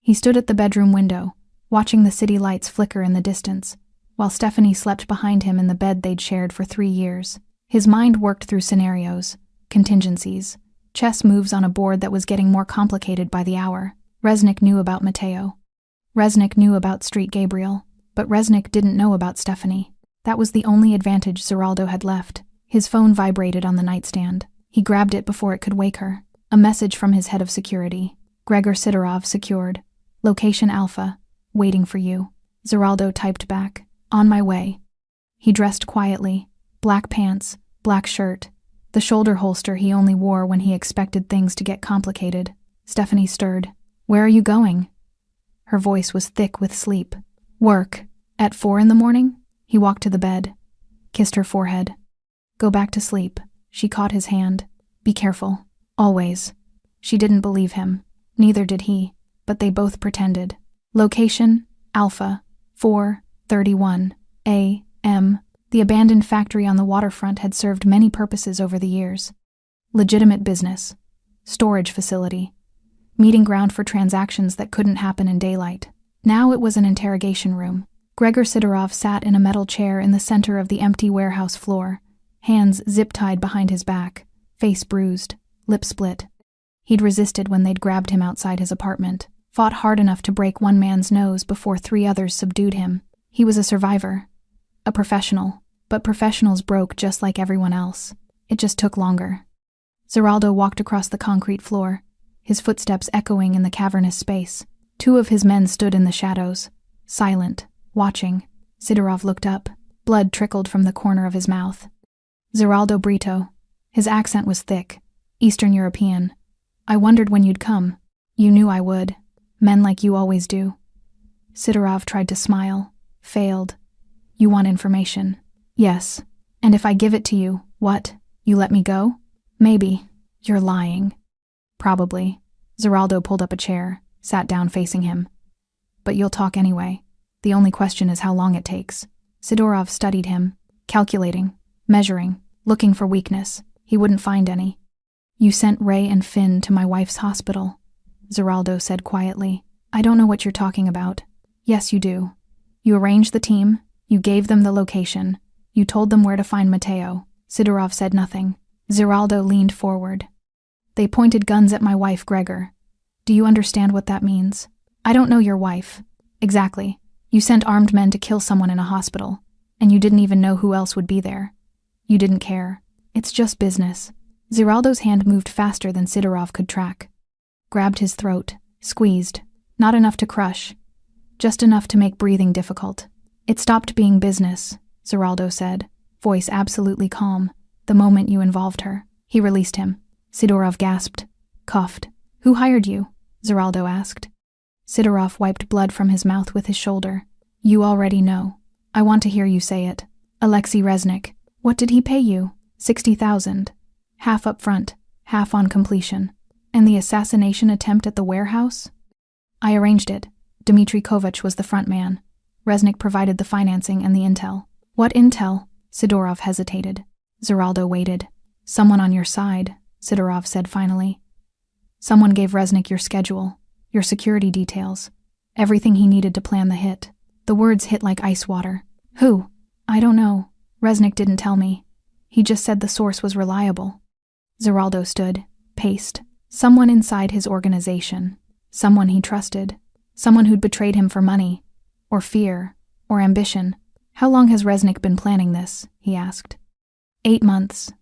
A: He stood at the bedroom window, watching the city lights flicker in the distance, while Stephanie slept behind him in the bed they'd shared for 3 years. His mind worked through scenarios, contingencies, chess moves on a board that was getting more complicated by the hour. Resnick knew about Mateo. Resnick knew about Street Gabriel, but Resnick didn't know about Stephanie. That was the only advantage Zeraldo had left. His phone vibrated on the nightstand. He grabbed it before it could wake her. A message from his head of security. Gregor Sidorov secured. Location Alpha. Waiting for you. Zeraldo typed back. On my way. He dressed quietly. Black pants, black shirt. The shoulder holster he only wore when he expected things to get complicated. Stephanie stirred. Where are you going? Her voice was thick with sleep. Work. At 4 in the morning? He walked to the bed. Kissed her forehead. Go back to sleep. She caught his hand. Be careful. Always. She didn't believe him. Neither did he, but they both pretended. Location, Alpha, 4:31 a.m. The abandoned factory on the waterfront had served many purposes over the years. Legitimate business. Storage facility. Meeting ground for transactions that couldn't happen in daylight. Now it was an interrogation room. Gregor Sidorov sat in a metal chair in the center of the empty warehouse floor, hands zip-tied behind his back, face bruised, lip split. He'd resisted when they'd grabbed him outside his apartment, fought hard enough to break one man's nose before 3 others subdued him. He was a survivor, a professional, but professionals broke just like everyone else. It just took longer. Zeraldo walked across the concrete floor, his footsteps echoing in the cavernous space. 2 of his men stood in the shadows, silent, watching. Sidorov looked up. Blood trickled from the corner of his mouth. Zeraldo Brito. His accent was thick, Eastern European. I wondered when you'd come. You knew I would. Men like you always do. Sidorov tried to smile, failed. You want information? Yes. And if I give it to you, what? You let me go? Maybe. You're lying. Probably. Zeraldo pulled up a chair, sat down facing him. But you'll talk anyway. The only question is how long it takes. Sidorov studied him, calculating, measuring, looking for weakness. He wouldn't find any. You sent Ray and Finn to my wife's hospital, Zeraldo said quietly. I don't know what you're talking about. Yes, you do. You arranged the team, you gave them the location, you told them where to find Mateo. Sidorov said nothing. Zeraldo leaned forward. They pointed guns at my wife, Gregor. Do you understand what that means? I don't know your wife. Exactly. You sent armed men to kill someone in a hospital, and you didn't even know who else would be there. You didn't care. It's just business. Zeraldo's hand moved faster than Sidorov could track. Grabbed his throat, squeezed. Not enough to crush. Just enough to make breathing difficult. It stopped being business, Zeraldo said, voice absolutely calm, the moment you involved her. He released him. Sidorov gasped, coughed. Who hired you? Zeraldo asked. Sidorov wiped blood from his mouth with his shoulder. You already know. I want to hear you say it. Alexei Reznik. What did he pay you? 60,000. Half up front, half on completion. And the assassination attempt at the warehouse? I arranged it. Dmitry Kovach was the front man. Reznik provided the financing and the intel. What intel? Sidorov hesitated. Zeraldo waited. Someone on your side, Sidorov said finally. Someone gave Reznik your schedule, your security details, everything he needed to plan the hit. The words hit like ice water. Who? I don't know. Reznik didn't tell me. He just said the source was reliable. Zeraldo stood, paced. Someone inside his organization. Someone he trusted. Someone who'd betrayed him for money, or fear, or ambition. How long has Reznik been planning this? He asked. 8 months.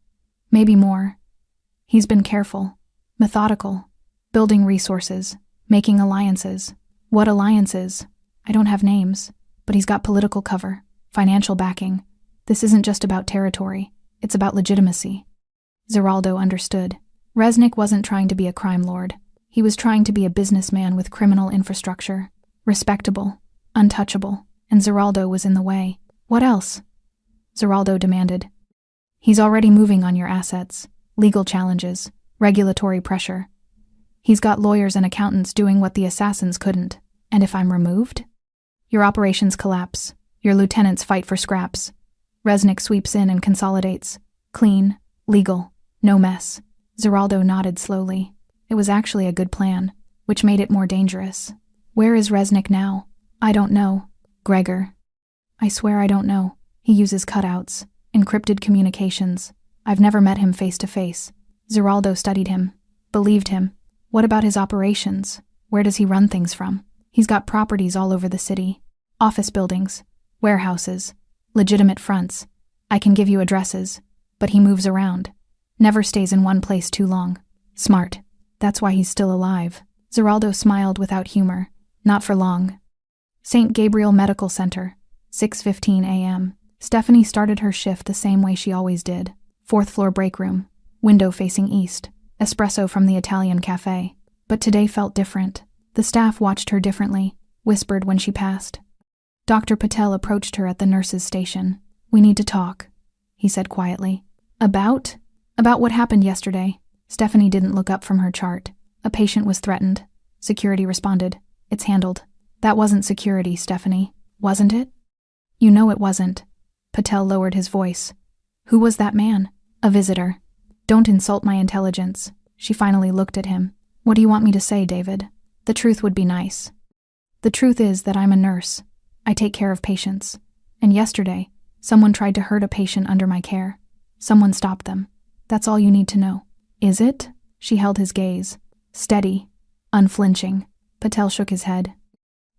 A: Maybe more. He's been careful, methodical, building resources, making alliances. What alliances? I don't have names, but he's got political cover, financial backing. This isn't just about territory, it's about legitimacy. Zeraldo understood. Reznik wasn't trying to be a crime lord. He was trying to be a businessman with criminal infrastructure. Respectable, untouchable, and Zeraldo was in the way. What else? Zeraldo demanded. He's already moving on your assets, legal challenges, regulatory pressure. He's got lawyers and accountants doing what the assassins couldn't. And if I'm removed? Your operations collapse. Your lieutenants fight for scraps. Reznik sweeps in and consolidates. Clean, legal, no mess. Zeraldo nodded slowly. It was actually a good plan, which made it more dangerous. Where is Reznik now? I don't know. Gregor. I swear I don't know. He uses cutouts, encrypted communications. I've never met him face to face. Zeraldo studied him, believed him. What about his operations? Where does he run things from? He's got properties all over the city. Office buildings, warehouses, legitimate fronts. I can give you addresses, but he moves around. Never stays in one place too long. Smart. That's why he's still alive. Zeraldo smiled without humor. Not for long. St. Gabriel Medical Center, 6:15 a.m. Stephanie started her shift the same way she always did. 4th floor break room, window facing east, espresso from the Italian cafe. But today felt different. The staff watched her differently, whispered when she passed. Dr. Patel approached her at the nurse's station. We need to talk, he said quietly. About what happened yesterday. Stephanie didn't look up from her chart. A patient was threatened. Security responded. It's handled. That wasn't security, Stephanie. Wasn't it? You know it wasn't. Patel lowered his voice. Who was that man? A visitor. Don't insult my intelligence. She finally looked at him. What do you want me to say, David? The truth would be nice. The truth is that I'm a nurse. I take care of patients. And yesterday, someone tried to hurt a patient under my care. Someone stopped them. That's all you need to know. Is it? She held his gaze. Steady. Unflinching. Patel shook his head.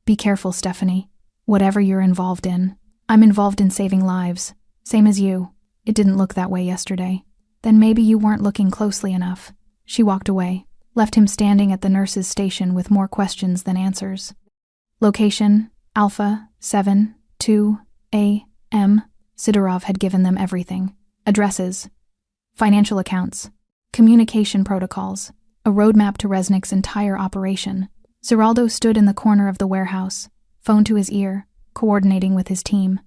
A: Be careful, Stephanie. Whatever you're involved in. I'm involved in saving lives. Same as you. It didn't look that way yesterday. Then maybe you weren't looking closely enough. She walked away, left him standing at the nurse's station with more questions than answers. Location, Alpha, 7, 2, A, M. Sidorov had given them everything. Addresses, financial accounts, communication protocols, a roadmap to Reznik's entire operation. Zeraldo stood in the corner of the warehouse, phone to his ear, coordinating with his team.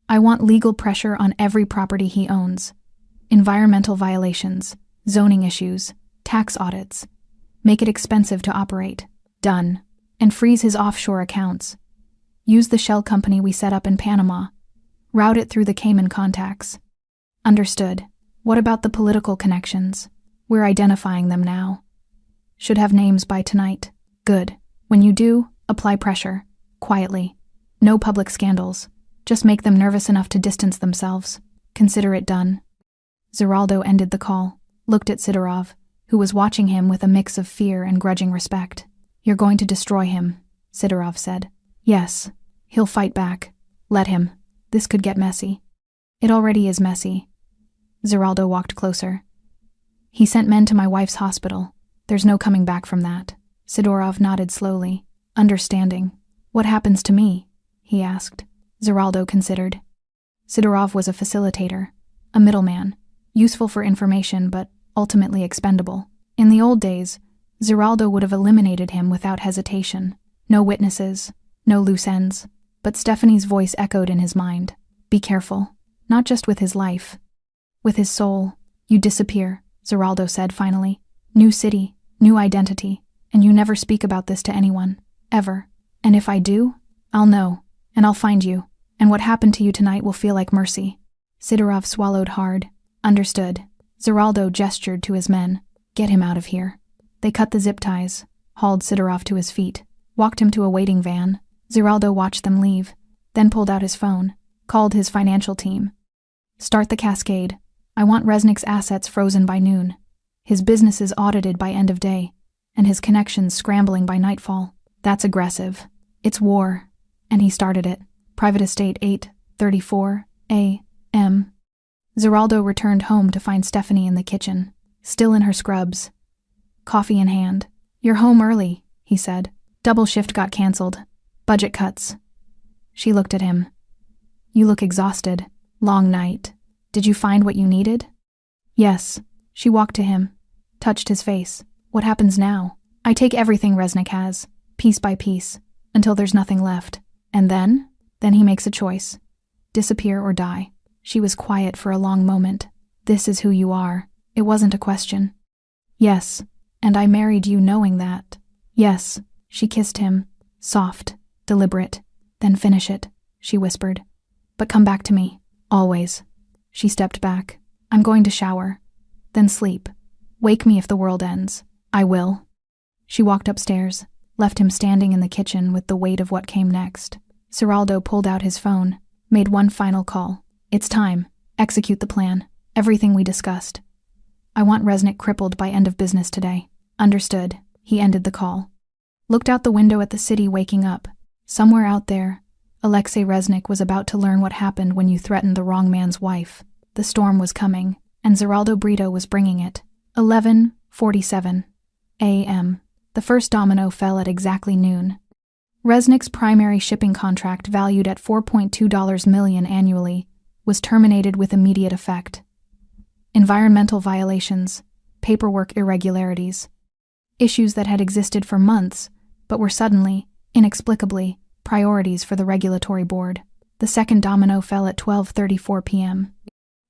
A: I want legal pressure on every property he owns. Environmental violations, zoning issues, tax audits. Make it expensive to operate. Done. And freeze his offshore accounts. Use the shell company we set up in Panama. Route it through the Cayman contacts. Understood. What about the political connections? We're identifying them now. Should have names by tonight. Good. When you do, apply pressure. Quietly. No public scandals. Just make them nervous enough to distance themselves. Consider it done. Zeraldo ended the call, looked at Sidorov, who was watching him with a mix of fear and grudging respect. You're going to destroy him, Sidorov said. Yes. He'll fight back. Let him. This could get messy. It already is messy. Zeraldo walked closer. He sent men to my wife's hospital. There's no coming back from that. Sidorov nodded slowly, understanding. What happens to me? He asked. Zeraldo considered. Sidorov was a facilitator, a middleman, useful for information but ultimately expendable. In the old days, Zeraldo would have eliminated him without hesitation. No witnesses, no loose ends. But Stephanie's voice echoed in his mind. Be careful. Not just with his life. With his soul. You disappear, Zeraldo said finally. New city, new identity, and you never speak about this to anyone. Ever. And if I do, I'll know, and I'll find you, and what happened to you tonight will feel like mercy. Sidorov swallowed hard. Understood. Zeraldo gestured to his men. Get him out of here. They cut the zip ties, hauled Sidorov to his feet, walked him to a waiting van. Zeraldo watched them leave, then pulled out his phone, called his financial team. Start the cascade. I want Resnick's assets frozen by noon, his businesses audited by end of day, and his connections scrambling by nightfall. That's aggressive. It's war. And he started it. Private Estate 8:34 a.m. Zeraldo returned home to find Stephanie in the kitchen, still in her scrubs, coffee in hand. You're home early, he said. Double shift got cancelled. Budget cuts. She looked at him. You look exhausted. Long night. Did you find what you needed? Yes. She walked to him, touched his face. What happens now? I take everything Resnick has, piece by piece, until there's nothing left. And then? Then he makes a choice. Disappear or die. She was quiet for a long moment. This is who you are. It wasn't a question. Yes. And I married you knowing that. Yes. She kissed him. Soft. Deliberate. Then finish it, she whispered. But come back to me. Always. She stepped back. I'm going to shower. Then sleep. Wake me if the world ends. I will. She walked upstairs, left him standing in the kitchen with the weight of what came next. Zeraldo pulled out his phone, made one final call. It's time. Execute the plan. Everything we discussed. I want Resnick crippled by end of business today. Understood. He ended the call. Looked out the window at the city waking up. Somewhere out there, Alexei Resnick was about to learn what happened when you threatened the wrong man's wife. The storm was coming, and Zeraldo Brito was bringing it. 11:47 a.m. The first domino fell at exactly noon. Resnick's primary shipping contract, valued at $4.2 million annually, was terminated with immediate effect. Environmental violations, paperwork irregularities, issues that had existed for months, but were suddenly, inexplicably, priorities for the regulatory board. The second domino fell at 12:34 p.m.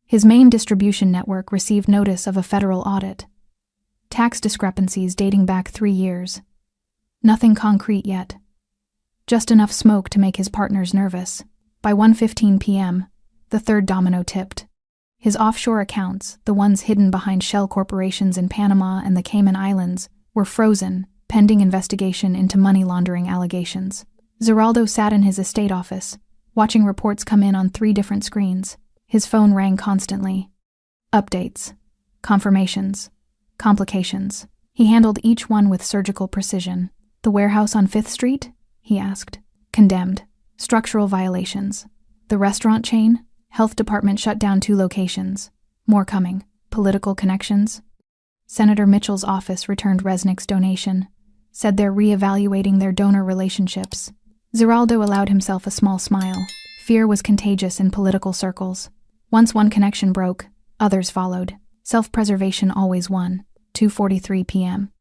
A: His main distribution network received notice of a federal audit. Tax discrepancies dating back 3 years. Nothing concrete yet. Just enough smoke to make his partners nervous. By 1:15 p.m., the third domino tipped. His offshore accounts, the ones hidden behind shell corporations in Panama and the Cayman Islands, were frozen, pending investigation into money laundering allegations. Zeraldo sat in his estate office, watching reports come in on 3 different screens. His phone rang constantly. Updates. Confirmations. Complications. He handled each one with surgical precision. The warehouse on 5th Street? He asked. Condemned. Structural violations. The restaurant chain? Health department shut down 2 locations. More coming. Political connections? Senator Mitchell's office returned Resnick's donation. Said they're re-evaluating their donor relationships. Zeraldo allowed himself a small smile. Fear was contagious in political circles. Once one connection broke, others followed. Self-preservation always won. 2:43 p.m.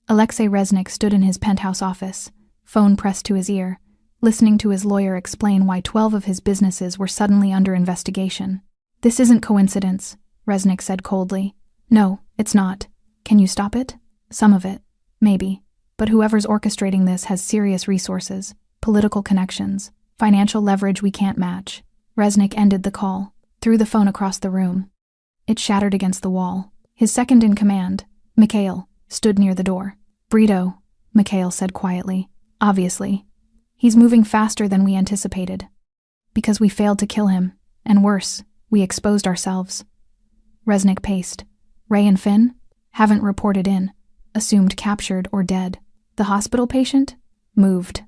A: Alexei Resnick stood in his penthouse office, phone pressed to his ear, listening to his lawyer explain why 12 of his businesses were suddenly under investigation. This isn't coincidence, Resnick said coldly. No, it's not. Can you stop it? Some of it. Maybe. But whoever's orchestrating this has serious resources, political connections, financial leverage we can't match. Resnick ended the call, threw the phone across the room. It shattered against the wall. His second-in-command, Mikhail, stood near the door. Brito, Mikhail said quietly. Obviously. He's moving faster than we anticipated. Because we failed to kill him, and worse, we exposed ourselves. Resnick paced. Ray and Finn? Haven't reported in. Assumed captured or dead. The hospital patient? Moved.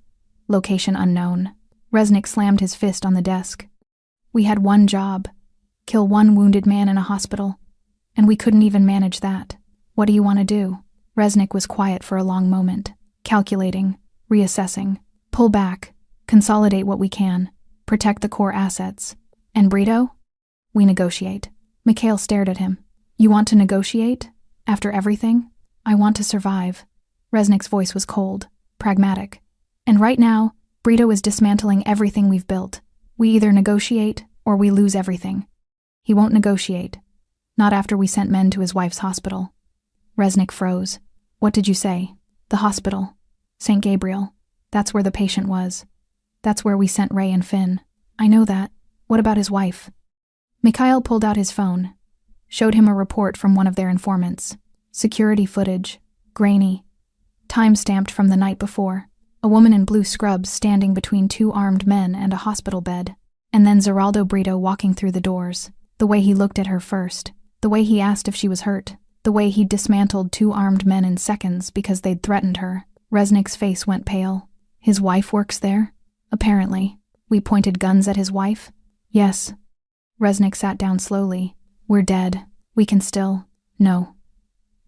A: Location unknown. Resnick slammed his fist on the desk. We had one job. Kill one wounded man in a hospital. And we couldn't even manage that. What do you want to do? Resnick was quiet for a long moment. Calculating. Reassessing. Pull back. Consolidate what we can. Protect the core assets. And Brito? We negotiate. Mikhail stared at him. You want to negotiate? After everything? I want to survive. Resnick's voice was cold, pragmatic. And right now, Brito is dismantling everything we've built. We either negotiate or we lose everything. He won't negotiate. Not after we sent men to his wife's hospital. Resnick froze. What did you say? The hospital. St. Gabriel. That's where the patient was. That's where we sent Ray and Finn. I know that. What about his wife? Mikhail pulled out his phone. Showed him a report from one of their informants. Security footage. Grainy. Time-stamped from the night before. A woman in blue scrubs standing between two armed men and a hospital bed. And then Zeraldo Brito walking through the doors. The way he looked at her first. The way he asked if she was hurt. The way he dismantled two armed men in seconds because they'd threatened her. Resnick's face went pale. His wife works there? Apparently. We pointed guns at his wife? Yes. Resnick sat down slowly. We're dead. We can still... No.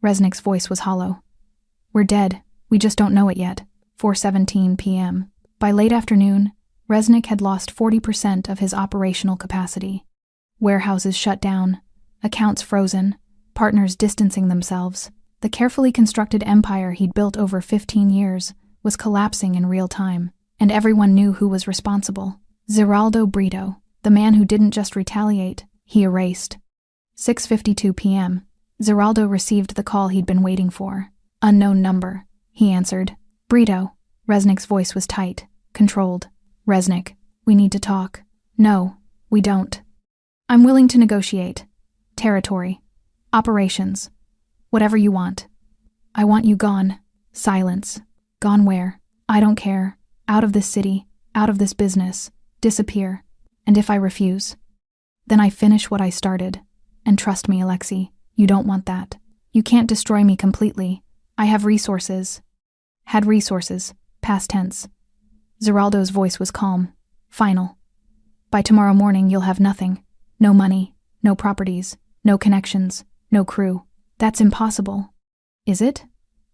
A: Resnick's voice was hollow. We're dead. We just don't know it yet. 4:17 p.m. By late afternoon, Resnick had lost 40% of his operational capacity. Warehouses shut down, accounts frozen, partners distancing themselves. The carefully constructed empire he'd built over 15 years was collapsing in real time, and everyone knew who was responsible. Zeraldo Brito, the man who didn't just retaliate, he erased. 6:52 p.m. Zeraldo received the call he'd been waiting for. Unknown number. He answered. Brito. Resnick's voice was tight, controlled. Resnick, we need to talk. No, we don't. I'm willing to negotiate. Territory. Operations. Whatever you want. I want you gone. Silence. Gone where? I don't care. Out of this city. Out of this business. Disappear. And if I refuse? Then I finish what I started. And trust me, Alexei, you don't want that. You can't destroy me completely. I have resources. Had resources. Past tense. Zeraldo's voice was calm. Final. By tomorrow morning you'll have nothing. No money. No properties. No connections. No crew. That's impossible. Is it?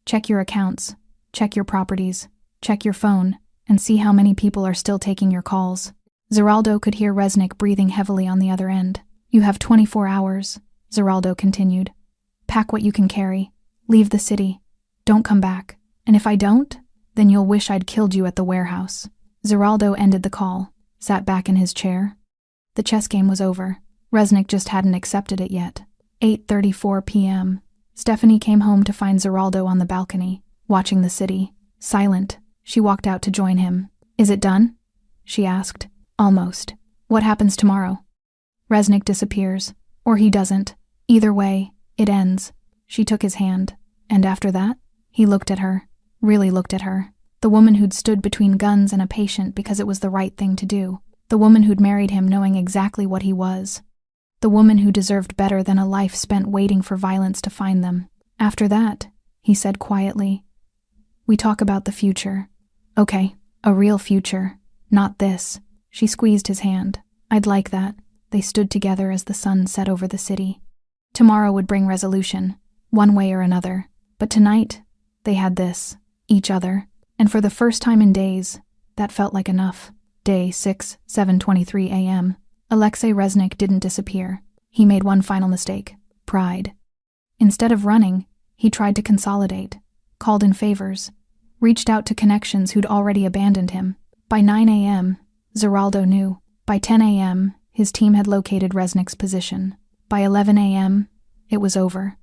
A: Check your accounts. Check your properties. Check your phone. And see how many people are still taking your calls. Zeraldo could hear Resnick breathing heavily on the other end. You have 24 hours, Zeraldo continued. Pack what you can carry. Leave the city. Don't come back. And if I don't, then you'll wish I'd killed you at the warehouse. Zeraldo ended the call, sat back in his chair. The chess game was over. Resnick just hadn't accepted it yet. 8:34 p.m. Stephanie came home to find Zeraldo on the balcony, watching the city. Silent, she walked out to join him. Is it done? She asked. Almost. What happens tomorrow? Resnick disappears. Or he doesn't. Either way, it ends. She took his hand. And after that? He looked at her. Really looked at her. The woman who'd stood between guns and a patient because it was the right thing to do. The woman who'd married him knowing exactly what he was. The woman who deserved better than a life spent waiting for violence to find them. After that, he said quietly, we talk about the future. Okay, a real future. Not this. She squeezed his hand. I'd like that. They stood together as the sun set over the city. Tomorrow would bring resolution, one way or another. But tonight, they had this, each other. And for the first time in days, that felt like enough. Day 6, 7:23 a.m. Alexei Resnick didn't disappear. He made one final mistake. Pride. Instead of running, he tried to consolidate, called in favors, reached out to connections who'd already abandoned him. By 9 a.m., Zeraldo knew. By 10 a.m., his team had located Resnick's position. By 11 a.m., it was over.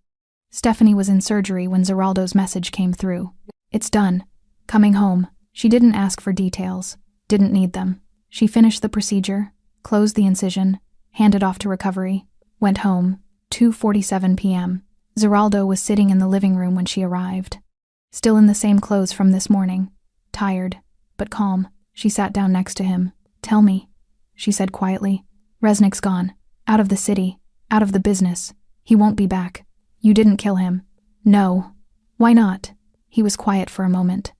A: Stephanie was in surgery when Zeraldo's message came through. It's done. Coming home. She didn't ask for details. Didn't need them. She finished the procedure, closed the incision, handed off to recovery, went home. 2:47 p.m. Zeraldo was sitting in the living room when she arrived. Still in the same clothes from this morning. Tired, but calm. She sat down next to him. Tell me, she said quietly. Resnick's gone. Out of the city. Out of the business. He won't be back. You didn't kill him. No. Why not? He was quiet for a moment.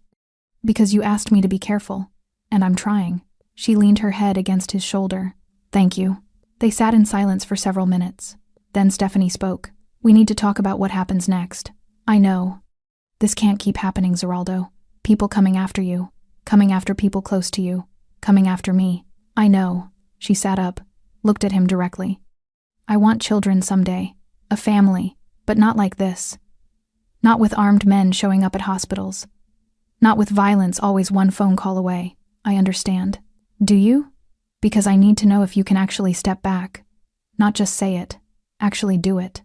A: Because you asked me to be careful, and I'm trying. She leaned her head against his shoulder. Thank you. They sat in silence for several minutes. Then Stephanie spoke. We need to talk about what happens next. I know. This can't keep happening, Zeraldo. People coming after you. Coming after people close to you. Coming after me. I know. She sat up, looked at him directly. I want children someday. A family. But not like this. Not with armed men showing up at hospitals. Not with violence always one phone call away. I understand. Do you? Because I need to know if you can actually step back. Not just say it. Actually do it.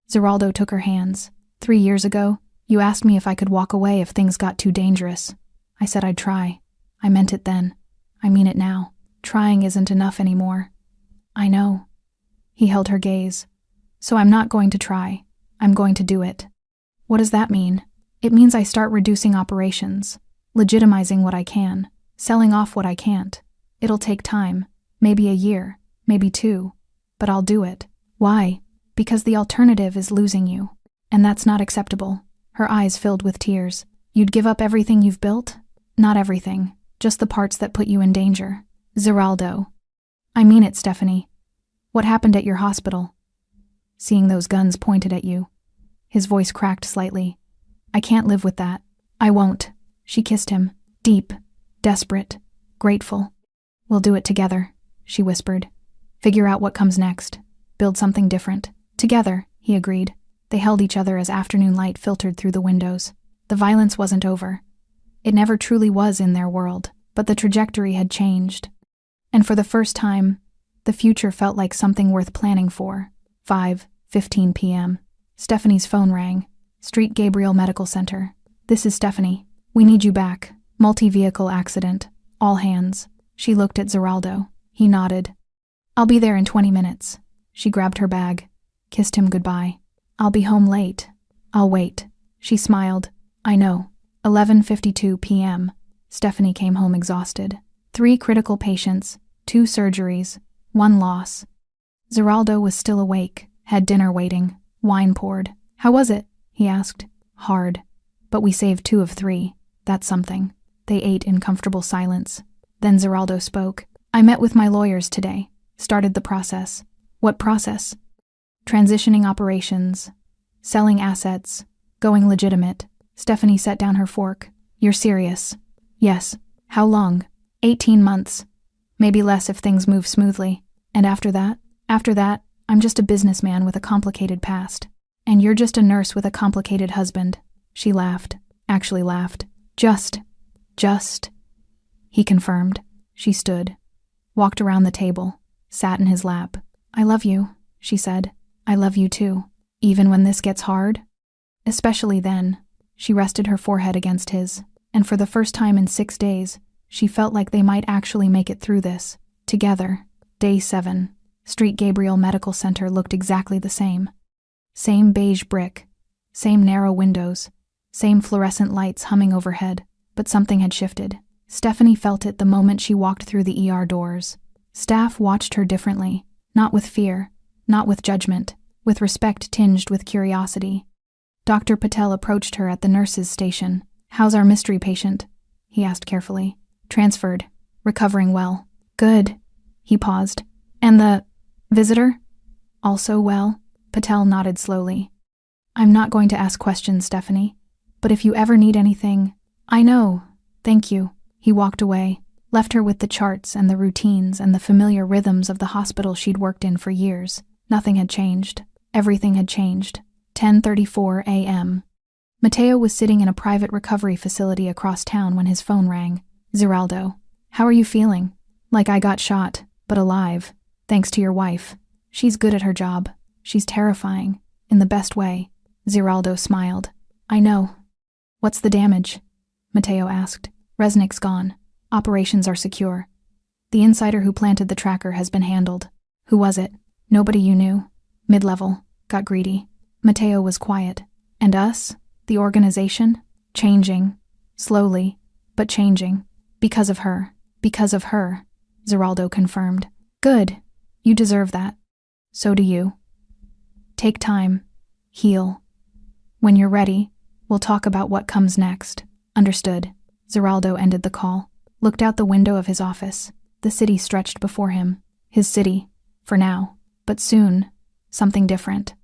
A: Zeraldo took her hands. 3 years ago, you asked me if I could walk away if things got too dangerous. I said I'd try. I meant it then. I mean it now. Trying isn't enough anymore. I know. He held her gaze. So I'm not going to try. I'm going to do it. What does that mean? It means I start reducing operations, legitimizing what I can, selling off what I can't. It'll take time, maybe a year, maybe 2, but I'll do it. Why? Because the alternative is losing you, and that's not acceptable. Her eyes filled with tears. You'd give up everything you've built? Not everything, just the parts that put you in danger. Zeraldo. I mean it, Stephanie. What happened at your hospital? Seeing those guns pointed at you. His voice cracked slightly. I can't live with that. I won't. She kissed him, deep, desperate, grateful. We'll do it together, she whispered. Figure out what comes next. Build something different. Together, he agreed. They held each other as afternoon light filtered through the windows. The violence wasn't over. It never truly was in their world, but the trajectory had changed. And for the first time, the future felt like something worth planning for. 5:15 p.m. Stephanie's phone rang. Street Gabriel Medical Center. This is Stephanie. We need you back. Multi-vehicle accident. All hands. She looked at Zeraldo. He nodded. I'll be there in 20 minutes. She grabbed her bag, kissed him goodbye. I'll be home late. I'll wait. She smiled. I know. 11:52 p.m. Stephanie came home exhausted. 3 critical patients, 2 surgeries, 1 loss. Zeraldo was still awake, had dinner waiting, wine poured. How was it? He asked. Hard. But we saved 2 of 3. That's something. They ate in comfortable silence. Then Zeraldo spoke. I met with my lawyers today. Started the process. What process? Transitioning operations. Selling assets. Going legitimate. Stephanie set down her fork. You're serious? Yes. How long? 18 months. Maybe less if things move smoothly. And after that? After that, I'm just a businessman with a complicated past. And you're just a nurse with a complicated husband. She laughed. Actually laughed. Just. He confirmed. She stood. Walked around the table. Sat in his lap. I love you, she said. I love you too. Even when this gets hard? Especially then. She rested her forehead against his. And for the first time in 6 days, she felt like they might actually make it through this. Together. Day 7. Street Gabriel Medical Center looked exactly the same. Same beige brick, same narrow windows, same fluorescent lights humming overhead, but something had shifted. Stephanie felt it the moment she walked through the ER doors. Staff watched her differently, not with fear, not with judgment, with respect tinged with curiosity. Dr. Patel approached her at the nurse's station. How's our mystery patient? He asked carefully. Transferred, recovering well. Good. He paused. And the visitor? Also well? Patel nodded slowly. I'm not going to ask questions, Stephanie. But if you ever need anything... I know. Thank you. He walked away, left her with the charts and the routines and the familiar rhythms of the hospital she'd worked in for years. Nothing had changed. Everything had changed. 10:34 a.m. Mateo was sitting in a private recovery facility across town when his phone rang. Zeraldo. How are you feeling? Like I got shot, but alive. Thanks to your wife. She's good at her job. She's terrifying. In the best way. Zeraldo smiled. I know. What's the damage? Mateo asked. Resnick's gone. Operations are secure. The insider who planted the tracker has been handled. Who was it? Nobody you knew. Mid-level. Got greedy. Mateo was quiet. And us? The organization? Changing. Slowly. But changing. Because of her. Because of her. Zeraldo confirmed. Good. You deserve that. So do you. Take time. Heal. When you're ready, We'll talk about what comes next. Understood. Zeraldo ended the call, looked out the window of his office. The city stretched before him. His city, for now. But soon, something different.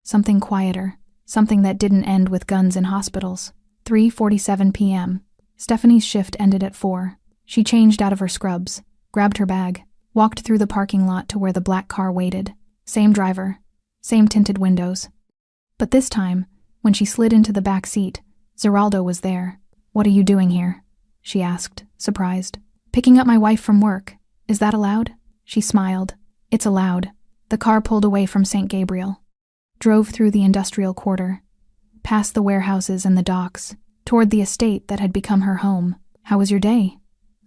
A: Something quieter. Something that didn't end with guns in hospitals. 3:47 p.m. Stephanie's shift ended at 4. She changed out of her scrubs, grabbed her bag, walked through the parking lot to where the black car waited. Same driver, same tinted windows. But this time, when she slid into the back seat, Zeraldo was there. "What are you doing here?" she asked, surprised. "Picking up my wife from work. Is that allowed?" She smiled. "It's allowed." The car pulled away from St. Gabriel, drove through the industrial quarter, past the warehouses and the docks, toward the estate that had become her home. "How was your day?"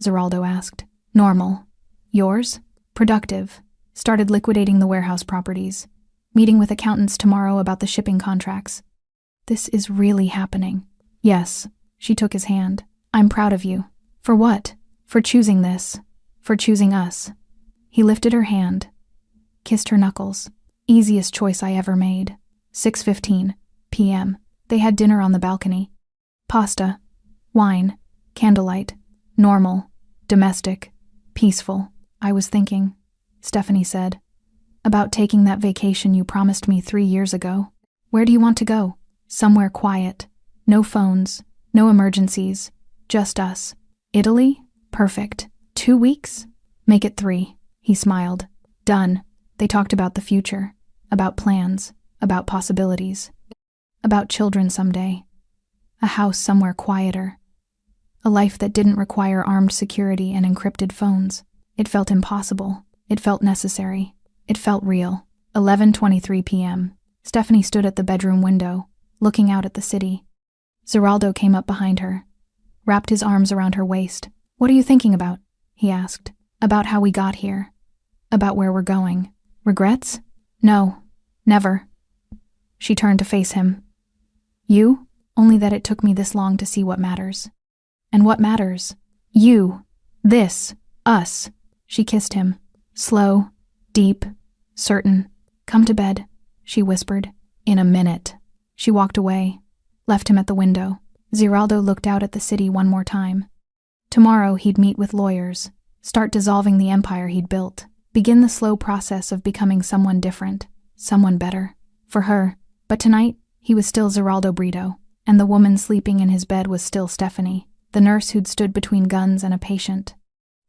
A: Zeraldo asked. "Normal. Yours?" "Productive. Started liquidating the warehouse properties. Meeting with accountants tomorrow about the shipping contracts." "This is really happening." "Yes." She took his hand. "I'm proud of you." "For what?" "For choosing this. For choosing us." He lifted her hand, kissed her knuckles. "Easiest choice I ever made." 6:15 p.m. They had dinner on the balcony. Pasta, wine, candlelight, normal, domestic, peaceful. "I was thinking," Stephanie said, "about taking that vacation you promised me 3 years ago." "Where do you want to go?" "Somewhere quiet. No phones, no emergencies, just us." "Italy? Perfect. 2 weeks?" "Make it 3. He smiled. "Done." They talked about the future, about plans, about possibilities, about children someday, a house somewhere quieter, a life that didn't require armed security and encrypted phones. It felt impossible. It felt necessary. It felt real. 11:23 p.m. Stephanie stood at the bedroom window, looking out at the city. Zeraldo came up behind her, wrapped his arms around her waist. "What are you thinking about?" he asked. "About how we got here. About where we're going." "Regrets?" "No, never." She turned to face him. "You? Only that it took me this long to see what matters." "And what matters?" "You. This. Us." She kissed him. Slow, deep, certain. "Come to bed," she whispered. "In a minute." She walked away, left him at the window. Zeraldo looked out at the city one more time. Tomorrow he'd meet with lawyers, start dissolving the empire he'd built, begin the slow process of becoming someone different, someone better. For her. But tonight, he was still Zeraldo Brito, and the woman sleeping in his bed was still Stephanie, the nurse who'd stood between guns and a patient,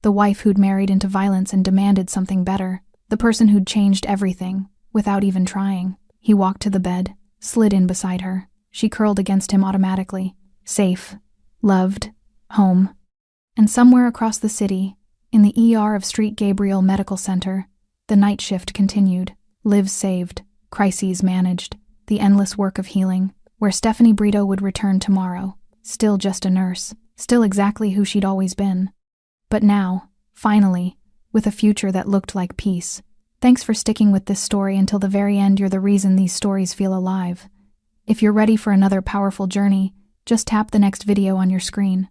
A: the wife who'd married into violence and demanded something better, the person who'd changed everything, without even trying. He walked to the bed, slid in beside her. She curled against him automatically. Safe, loved, home. And somewhere across the city, in the ER of St. Gabriel Medical Center, the night shift continued. Lives saved, crises managed, the endless work of healing, where Stephanie Brito would return tomorrow, still just a nurse, still exactly who she'd always been. But now, finally, with a future that looked like peace. Thanks for sticking with this story until the very end. You're the reason these stories feel alive. If you're ready for another powerful journey, just tap the next video on your screen.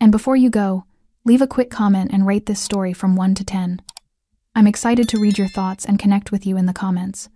A: And before you go, leave a quick comment and rate this story from 1 to 10. I'm excited to read your thoughts and connect with you in the comments.